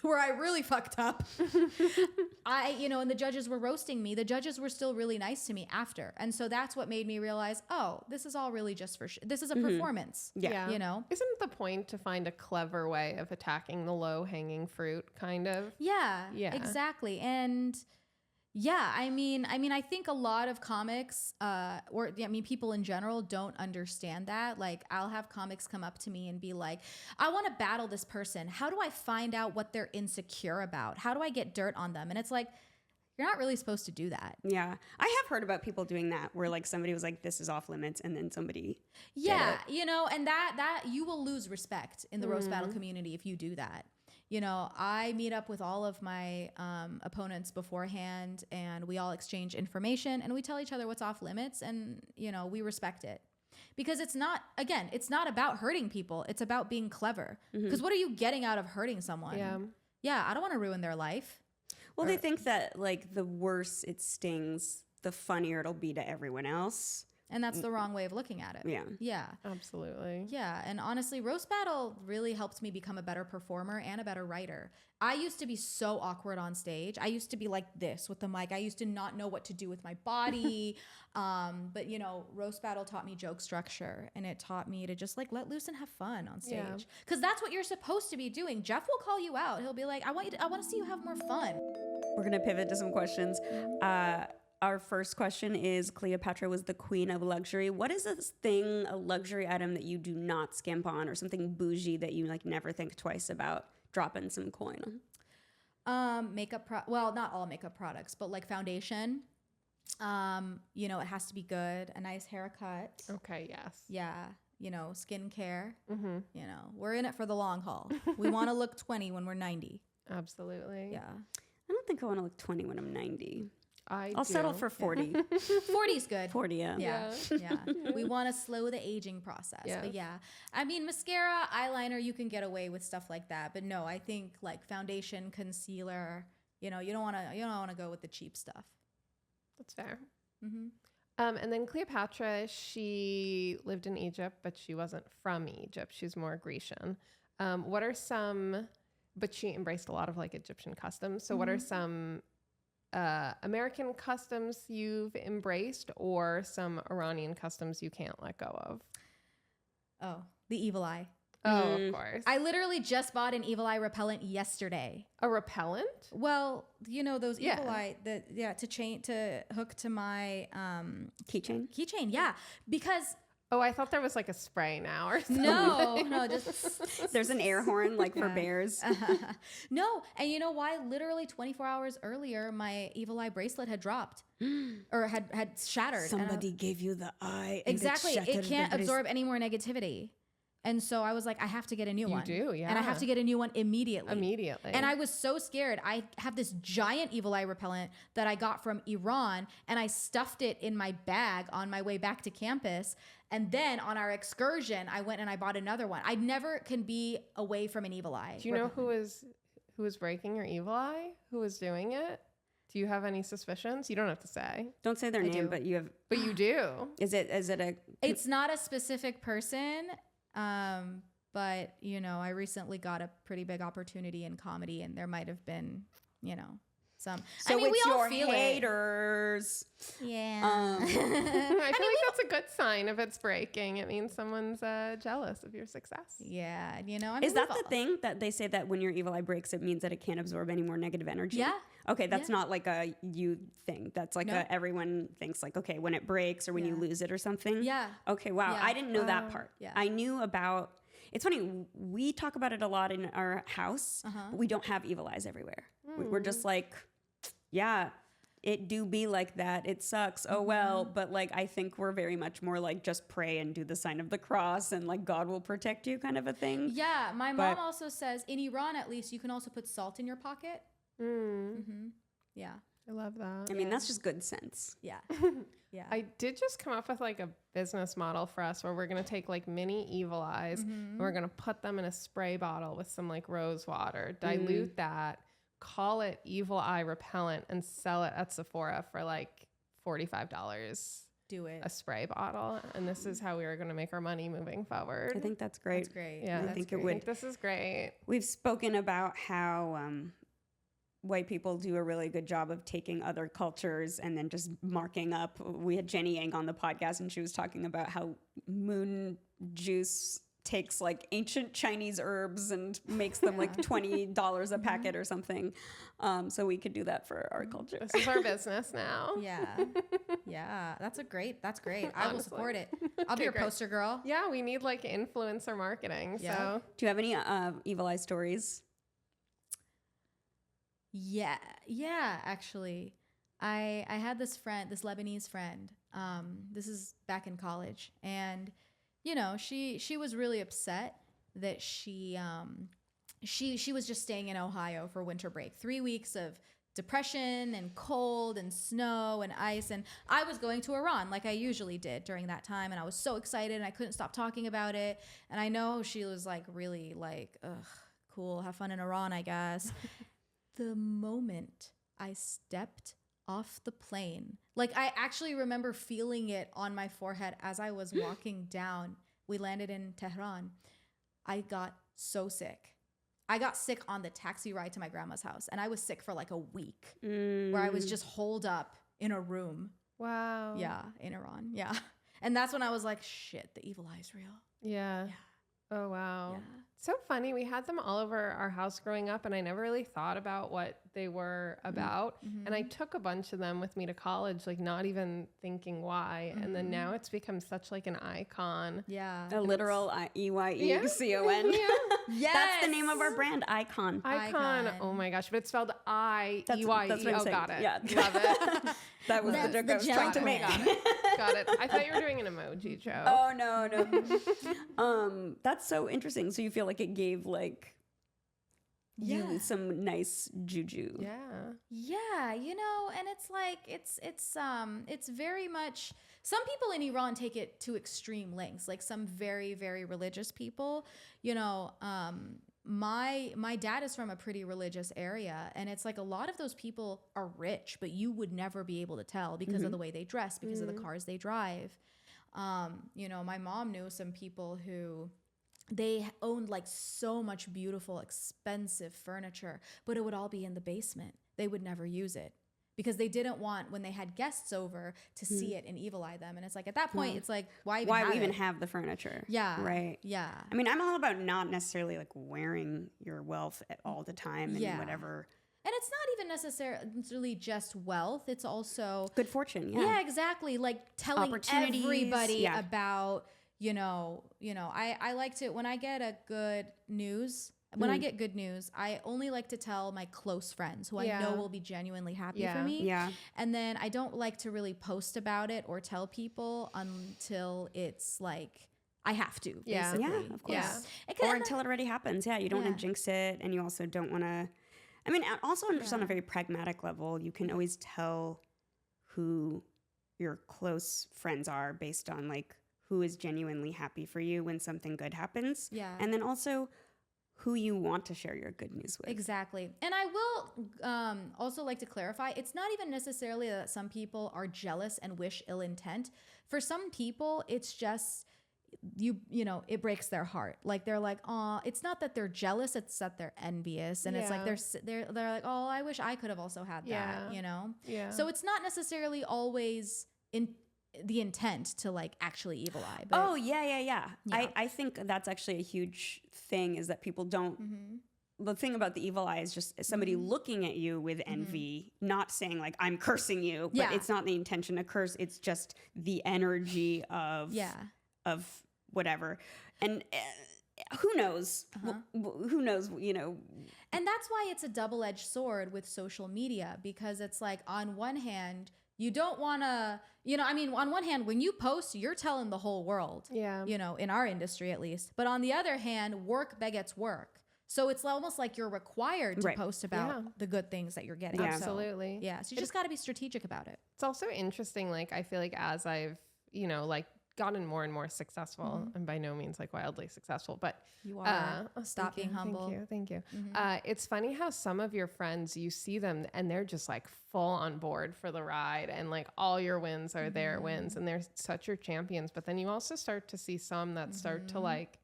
where I really fucked up, and the judges were roasting me. The judges were still really nice to me after. And so that's what made me realize, oh, this is all really just for this is a performance. Yeah. Isn't the point to find a clever way of attacking the low-hanging fruit, kind of? Yeah, exactly. And yeah, I mean, I think a lot of comics, people in general don't understand that. Like, I'll have comics come up to me and be like, I want to battle this person. How do I find out what they're insecure about? How do I get dirt on them? And it's like, you're not really supposed to do that. Yeah. I have heard about people doing that where like somebody was like, this is off limits. And then somebody Yeah. And that you will lose respect in the roast battle community if you do that. I meet up with all of my opponents beforehand, and we all exchange information, and we tell each other what's off limits, and, we respect it. Because it's not about hurting people. It's about being clever. Because what are you getting out of hurting someone? Yeah, I don't want to ruin their life. Well, they think that like the worse it stings, the funnier it'll be to everyone else. And that's the wrong way of looking at it. Yeah. Absolutely. Yeah. And honestly, roast battle really helped me become a better performer and a better writer. I used to be so awkward on stage. I used to be like this with the mic. I used to not know what to do with my body. But roast battle taught me joke structure, and it taught me to just like let loose and have fun on stage. Because that's what you're supposed to be doing. Jeff will call you out. He'll be like, I want to see you have more fun. We're going to pivot to some questions. Our first question is, Cleopatra was the queen of luxury. What is a luxury item that you do not skimp on, or something bougie that you like never think twice about dropping some coin on? Not all makeup products, but like foundation. It has to be good. A nice haircut. Okay, yes. Yeah. Skincare. We're in it for the long haul. We want to look 20 when we're 90. Absolutely. Yeah. I don't think I want to look 20 when I'm 90. I'll settle for 40. 40's good. 40, Yeah. We want to slow the aging process. Yes. But yeah, I mean, mascara, eyeliner, you can get away with stuff like that. But no, I think like foundation, concealer, you don't want to go with the cheap stuff. That's fair. And then Cleopatra, she lived in Egypt, but she wasn't from Egypt. She's more Grecian. What are some, but she embraced a lot of like Egyptian customs. So what are some American customs you've embraced, or some Iranian customs you can't let go of? Oh, the evil eye. Oh, of course. I literally just bought an evil eye repellent yesterday. A repellent? Well, those evil eye to hook to my Keychain? Keychain, yeah. Because Oh, I thought there was like a spray now or something. no, just There's an air horn like for bears. No, and you know why? Literally 24 hours earlier, my evil eye bracelet had dropped or had shattered. Somebody gave you the eye. And Exactly. It It can't absorb any more negativity. And so I was like, I have to get a new one. You do, yeah. And I have to get a new one immediately. Immediately. And I was so scared. I have this giant evil eye repellent that I got from Iran, and I stuffed it in my bag on my way back to campus. And then on our excursion, I went and I bought another one. I never can be away from an evil eye. Do you know who was breaking your evil eye? Who was doing it? Do you have any suspicions? You don't have to say. Don't say their name, do. but you have. But you do. Is it a? It's not a specific person. But I recently got a pretty big opportunity in comedy, and there might have been, some. So I mean, it's we all your feel haters. it. Yeah. I feel like that's a good sign if it's breaking. It means someone's jealous of your success. Yeah. I mean, Is that the thing that they say that when your evil eye breaks, it means that it can't absorb any more negative energy? Yeah. Okay, that's not like a you thing. That's like everyone thinks like, okay, when it breaks or when you lose it or something. Yeah. Okay, wow. Yeah. I didn't know that part. Yeah. I knew about, it's funny, we talk about it a lot in our house, but we don't have evil eyes everywhere. We're just like, yeah, it do be like that. It sucks. Oh, well. But like, I think we're very much more like just pray and do the sign of the cross and like God will protect you kind of a thing. Yeah. My mom also says in Iran, at least, you can also put salt in your pocket. Yeah. I love that. I mean, that's just good sense. Yeah. Yeah. I did just come up with like a business model for us where we're going to take like mini evil eyes and we're going to put them in a spray bottle with some like rose water, dilute that, call it evil eye repellent and sell it at Sephora for like $45. Do it. A spray bottle. And this is how we are going to make our money moving forward. I think that's great. That's great. Yeah, I think great. it would. I think this is great. We've spoken about how white people do a really good job of taking other cultures and then just marking up. We had Jenny Yang on the podcast and she was talking about how moon juice takes like ancient Chinese herbs and makes them like $20 a packet or something. So we could do that for our culture. This is our business now. Yeah. Yeah. That's great. I will support it. I'll be your great. poster girl. Yeah, we need like influencer marketing. Yeah. So Do you have any evil eye stories? Yeah, actually. I had this Lebanese friend. This is back in college. And, you know, she was really upset that she was just staying in Ohio for winter break. 3 weeks of depression and cold and snow and ice. And I was going to Iran like I usually did during that time. And I was so excited and I couldn't stop talking about it. And I know she was like really like, ugh, cool, have fun in Iran, I guess. The moment I stepped off the plane, like I actually remember feeling it on my forehead as I was walking down. We landed in Tehran. I got so sick. I got sick on the taxi ride to my grandma's house, and I was sick for like a week where I was just holed up in a room. wow. Yeah, in Iran. Yeah. And that's when I was like, shit, the evil eye is real. Yeah. Yeah. Oh, wow. Yeah. So funny. We had them all over our house growing up, and I never really thought about what they were about. And I took a bunch of them with me to college, like not even thinking why. And then now it's become such like an icon. Yeah. A literal EYECON. Yeah. Yes. That's the name of our brand, Icon. Icon. Oh my gosh. But it's spelled I-E-Y-E. That's what I'm Oh, saying. got it. Yeah. Love it. That was That's the joke the I was trying to gel make. Got it. Got it. I thought you were doing an emoji joke. Oh, no. That's so interesting. So you feel like it gave like you some nice juju. Yeah. Yeah, you know, and it's like it's very much, some people in Iran take it to extreme lengths, like some very, very religious people. You know, my dad is from a pretty religious area, and it's like a lot of those people are rich, but you would never be able to tell because of the way they dress, because of the cars they drive. You know, my mom knew some people who they owned like so much beautiful, expensive furniture, but it would all be in the basement. They would never use it because they didn't want, when they had guests over, to see it and evil eye them. And it's like, at that point, it's like, why even have the furniture? Yeah. Right. Yeah. I mean, I'm all about not necessarily like wearing your wealth all the time and whatever. And it's not even necessarily just wealth. It's also Good fortune. yeah, exactly. Like telling Opportunities, everybody about, you know, I like to, when I get a good news, when I get good news, I only like to tell my close friends who I know will be genuinely happy for me. Yeah. And then I don't like to really post about it or tell people until it's like, I have to, Yeah. basically. Yeah, of course. Yeah. Or until it already happens. Yeah, you don't want to jinx it, and you also don't want to. I mean, also just on a very pragmatic level, you can always tell who your close friends are based on like who is genuinely happy for you when something good happens. Yeah. And then also who you want to share your good news with. Exactly. And I will also like to clarify, it's not even necessarily that some people are jealous and wish ill intent. For some people, it's just, you know, it breaks their heart. Like they're like, oh, it's not that they're jealous, it's that they're envious. And it's like they're like, oh, I wish I could have also had that, you know? Yeah. So it's not necessarily always in the intent to like actually evil eye. But Oh, yeah. I think that's actually a huge thing, is that people don't. The thing about the evil eye is just somebody looking at you with envy, not saying like, I'm cursing you, but it's not the intention to curse. It's just the energy of whatever. And who knows? Who knows? And that's why it's a double-edged sword with social media, because it's like, on one hand, you don't want to, on one hand, when you post, you're telling the whole world, in our industry at least. But on the other hand, work begets work. So it's almost like you're required to post about the good things that you're getting. Yeah. Absolutely. So you just got to be strategic about it. It's also interesting. Like, I feel like as I've, like gotten more and more successful, and by no means like wildly successful, but you are. Stop being humble. Thank you. It's funny how some of your friends, you see them and they're just like full on board for the ride, and like all your wins are their wins, and they're such your champions. But then you also start to see some that start to like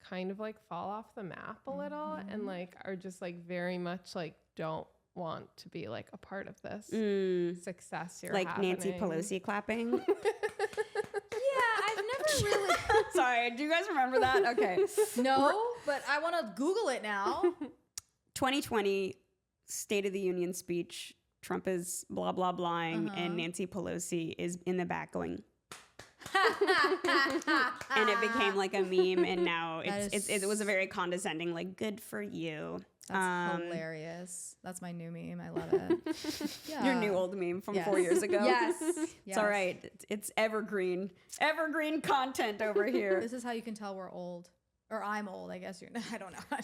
kind of like fall off the map a little, and like are just like very much like don't want to be like a part of this success you're like happening. Nancy Pelosi clapping. I've never really. Sorry, do you guys remember that? Okay. No, but I want to Google it now. 2020 State of the Union speech. Trump is blah, blah, blahing, and Nancy Pelosi is in the back going, and it became like a meme, and now it was a very condescending, like, good for you. That's hilarious. That's my new meme. I love it. Yeah. Your new old meme from 4 years ago. Yes. It's all right. It's evergreen content over here. This is how you can tell we're old. Or I'm old, I guess. I don't know.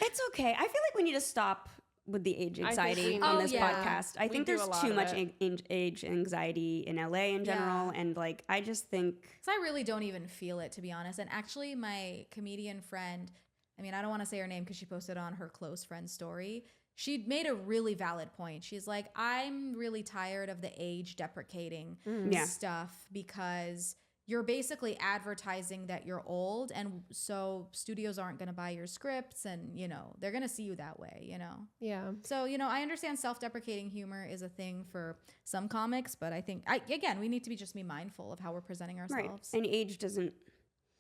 It's okay. I feel like we need to stop with the age anxiety on this podcast. I think there's too much age anxiety in LA in general. And like, I just think. Because I really don't even feel it, to be honest. And actually, my comedian friend, I mean, I don't want to say her name because she posted on her close friend story. She made a really valid point. She's like, I'm really tired of the age deprecating stuff, because you're basically advertising that you're old, and so studios aren't going to buy your scripts, and they're going to see you that way, Yeah. So I understand self-deprecating humor is a thing for some comics, but I think again, we need to be mindful of how we're presenting ourselves. Right. And age doesn't.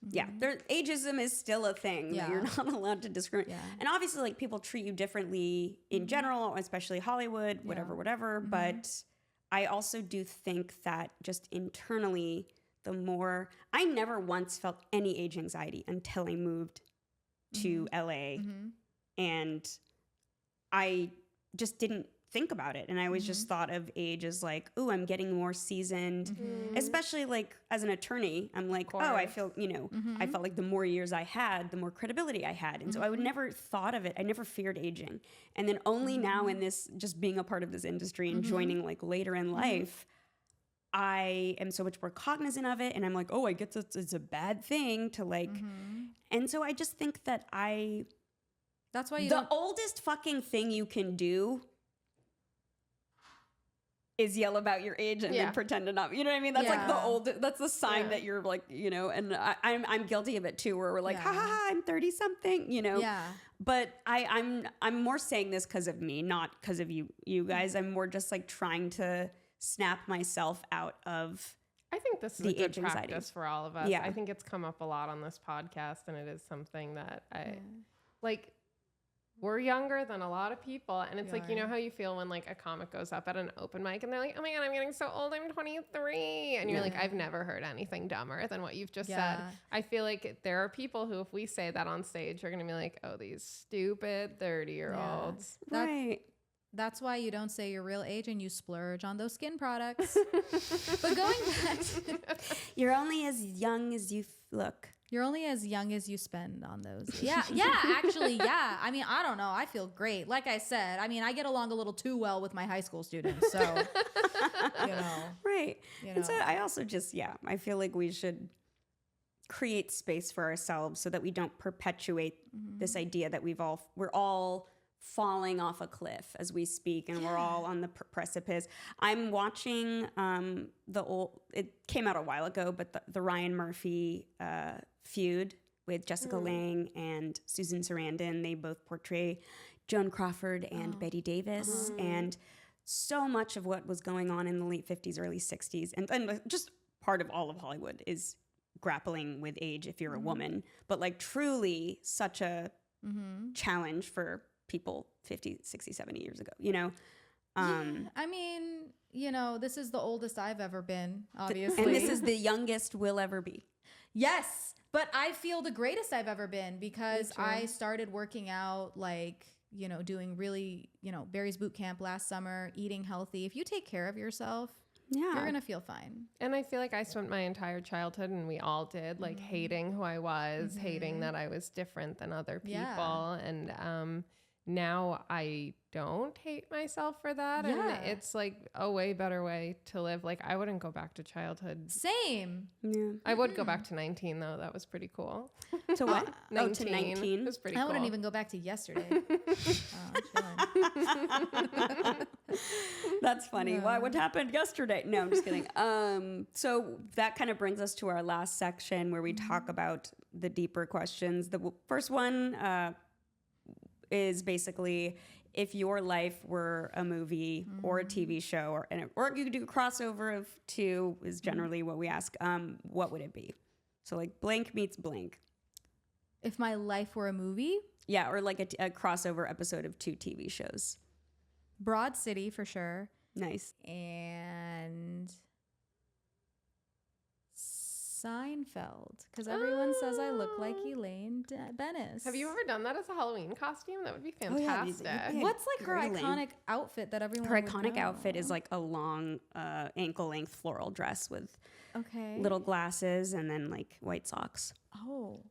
Yeah, ageism is still a thing that you're not allowed to discriminate. Yeah. And obviously, like, people treat you differently in general, especially Hollywood, whatever. But I also do think that just internally, I never once felt any age anxiety until I moved to LA. And I just didn't think about it. And I always just thought of age as like, ooh, I'm getting more seasoned, especially like as an attorney. I'm like, oh, I feel, I felt like the more years I had, the more credibility I had. And so I would never thought of it. I never feared aging. And then only now in this, just being a part of this industry and joining like later in life, I am so much more cognizant of it. And I'm like, oh, I get that it's a bad thing to like, and so I just think that that's why the oldest fucking thing you can do is yell about your age and then pretend to not. You know what I mean? That's like that's the sign that you're like, and I'm guilty of it too, where we're like, ha ha ha, I'm 30 something, Yeah. But I'm more saying this because of me, not because of you guys. I'm more just like trying to snap myself out of. I think this is a good practice for all of us. Yeah. I think it's come up a lot on this podcast, and it is something that I like. We're younger than a lot of people, and it's like, how you feel when like a comic goes up at an open mic and they're like, oh my God, I'm getting so old, I'm 23. And you're like, I've never heard anything dumber than what you've just said. I feel like there are people who, if we say that on stage, are going to be like, oh, these stupid 30-year-olds. Right. That's why you don't say your real age and you splurge on those skin products. But going back, you're only as young as you look. You're only as young as you spend on those. Actually. I mean, I don't know. I feel great. Like I said, I mean, I get along a little too well with my high school students. So, Right. And so I also just, I feel like we should create space for ourselves so that we don't perpetuate this idea that we're all falling off a cliff as we speak, and we're all on the precipice. I'm watching it came out a while ago, but the Ryan Murphy feud with Jessica Lange and Susan Sarandon. They both portray Joan Crawford and Betty Davis, and so much of what was going on in the late 50s, early 60s, and just part of all of Hollywood is grappling with age if you're a woman, but like truly such a challenge for people 50, 60, 70 years ago, I mean, this is the oldest I've ever been, obviously. And this is the youngest we'll ever be. Yes. But I feel the greatest I've ever been because too. I started working out, like, you know, doing really, you know, Barry's boot camp last summer, eating healthy. If you take care of yourself, you're going to feel fine. And I feel like I spent my entire childhood, and we all did, like hating who I was, hating that I was different than other people. Yeah. And now I don't hate myself for that. Yeah. And it's like a way better way to live. Like, I wouldn't go back to childhood. Same. Yeah. I would go back to 19, though. That was pretty cool. To what? 19. To 19. It was pretty I cool. wouldn't even go back to yesterday. Chilling. That's funny. Why? What happened yesterday? No, I'm just kidding. So that kind of brings us to our last section where we talk about the deeper questions. The first one is basically if your life were a movie or a TV show, or you could do a crossover of two is generally what we ask. What would it be? So like blank meets blank. If my life were a movie, Yeah, or like a crossover episode of two TV shows. Broad City for sure. Nice. And Seinfeld, because everyone says I look like Elaine Bennis. Have you ever done that as a Halloween costume? That would be Oh, yeah, fantastic. yeah. What's like her Very Elaine. iconic outfit that everyone? Her would iconic know? outfit is like a long ankle-length floral dress with Okay. little glasses and then like white socks. Oh.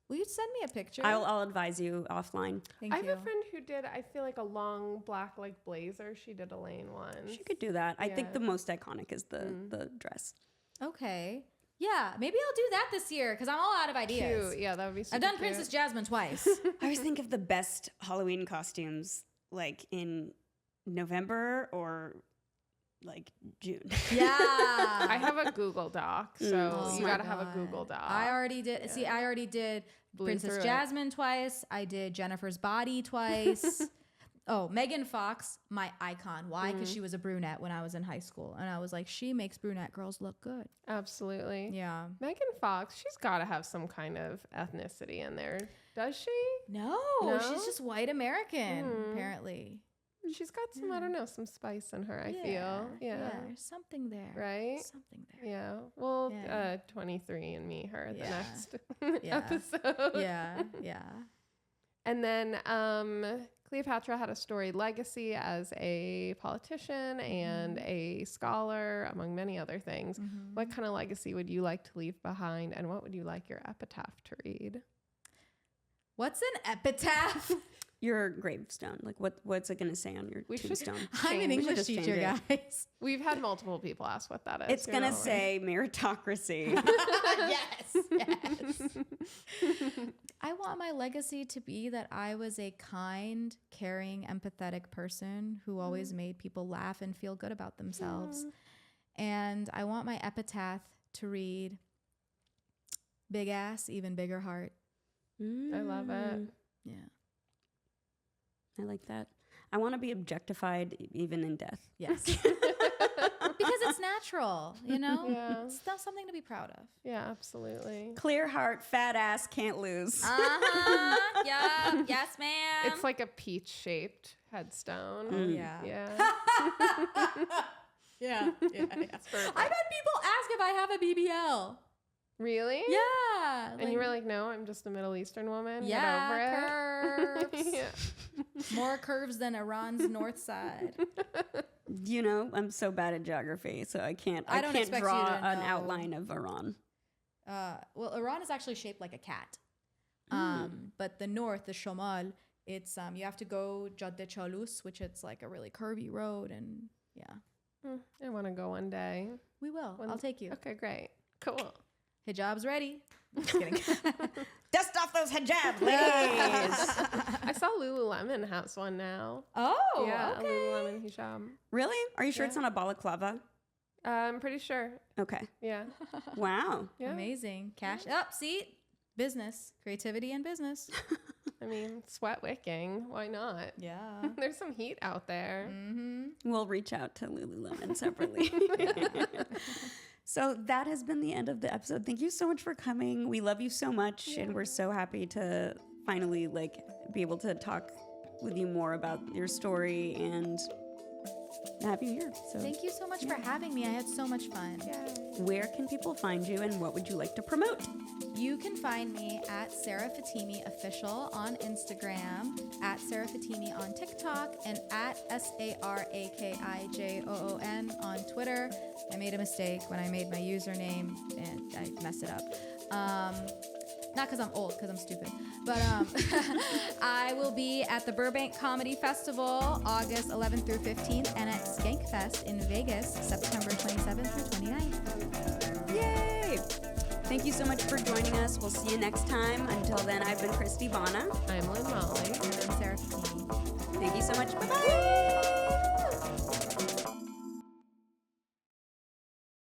Will you send me a picture? I'll advise you offline. Thank I have you. a friend who did, I feel like, a long black like blazer. She did Elaine once. She could do that. I think Yeah. the most iconic is the dress. Okay. Yeah, maybe I'll do that this year because I'm all out of ideas. Cute. Yeah, that would be super I've done cute. Princess Jasmine twice. I always think of the best Halloween costumes like in November or like June. Yeah. I have a Google Doc, so Oh you my got to have a God. Google Doc. I already did. See, I already did Blew Princess through it. Jasmine twice. I did Jennifer's Body twice. Oh, Megan Fox, my icon. Why? Because she was a brunette when I was in high school. And I was like, she makes brunette girls look good. Absolutely. Yeah. Megan Fox, she's got to have some kind of ethnicity in there. Does she? No, No? she's just white American, apparently. She's got some, I don't know, some spice in her, I feel. Yeah. There's something there. Right? Something there. Yeah. Well, Yeah. 23 and me her the Yeah. next Yeah. episode. Yeah. Yeah. And then Cleopatra had a storied legacy as a politician and a scholar, among many other things. What kind of legacy would you like to leave behind, and what would you like your epitaph to read? What's an epitaph? Your gravestone. Like what's it gonna say on your We should tombstone? I'm an Change- English just change teacher, it. guys. We've had multiple people ask what that is. It's You're gonna not say meritocracy. Yes. Yes. I want my legacy to be that I was a kind, caring, empathetic person who always made people laugh and feel good about themselves. And I want my epitaph to read, big ass, even bigger heart. I love it. Yeah. I like that. I want to be objectified even in death. Yes. Because it's natural, you know? Yeah. It's not something to be proud of. Yeah, absolutely. Clear heart, fat ass, can't lose. Uh-huh. Yeah. Yes, ma'am. It's like a peach-shaped headstone. Oh, yeah. Yeah. Yeah. Yeah. perfect. I've had people ask if I have a BBL. Really? Yeah. And you were like, no, I'm just a Middle Eastern woman. yeah, Get over it. curves. Yeah. More curves than Iran's north side. You know, I'm so bad at geography, so I can't I don't can't expect draw you to an know. outline of Iran. Well, Iran is actually shaped like a cat. But the north, the Shomal, it's you have to go Jadde Chalus, which it's like a really curvy road, and yeah, I want to go one day. we will. I'll take you. Okay, great. Cool. Hijab's ready. Just kidding. Dust off those hijabs, ladies. I saw Lululemon has one now. Oh, yeah, okay. a Lululemon hijab. Really? Are you sure it's not a balaclava? I'm pretty sure. Okay. Yeah. Wow. Yeah. Amazing. Cash up. See, business, creativity, and business. I mean, sweat wicking. Why not? Yeah. There's some heat out there. We'll reach out to Lululemon separately. So that has been the end of the episode. Thank you so much for coming. We love you so much, and we're so happy to finally be able to talk with you more about your story and have you here. So Thank you so much for having me. I had so much fun. Yeah. where can people find you and what would you like to promote? You can find me at Sarah Fatemi Official on Instagram, at Sarah Fatemi on TikTok, and at SARAKIJOON on Twitter. I made a mistake when I made my username and I messed it up. Not because I'm old, because I'm stupid. But I will be at the Burbank Comedy Festival August 11th through 15th and at Skankfest in Vegas September 27th through 29th. Yay! Thank you so much for joining us. We'll see you next time. Until then, I've been Christy Bana. I'm Lynn Molly. And I'm Sarah Fatemi. Thank you so much. Bye.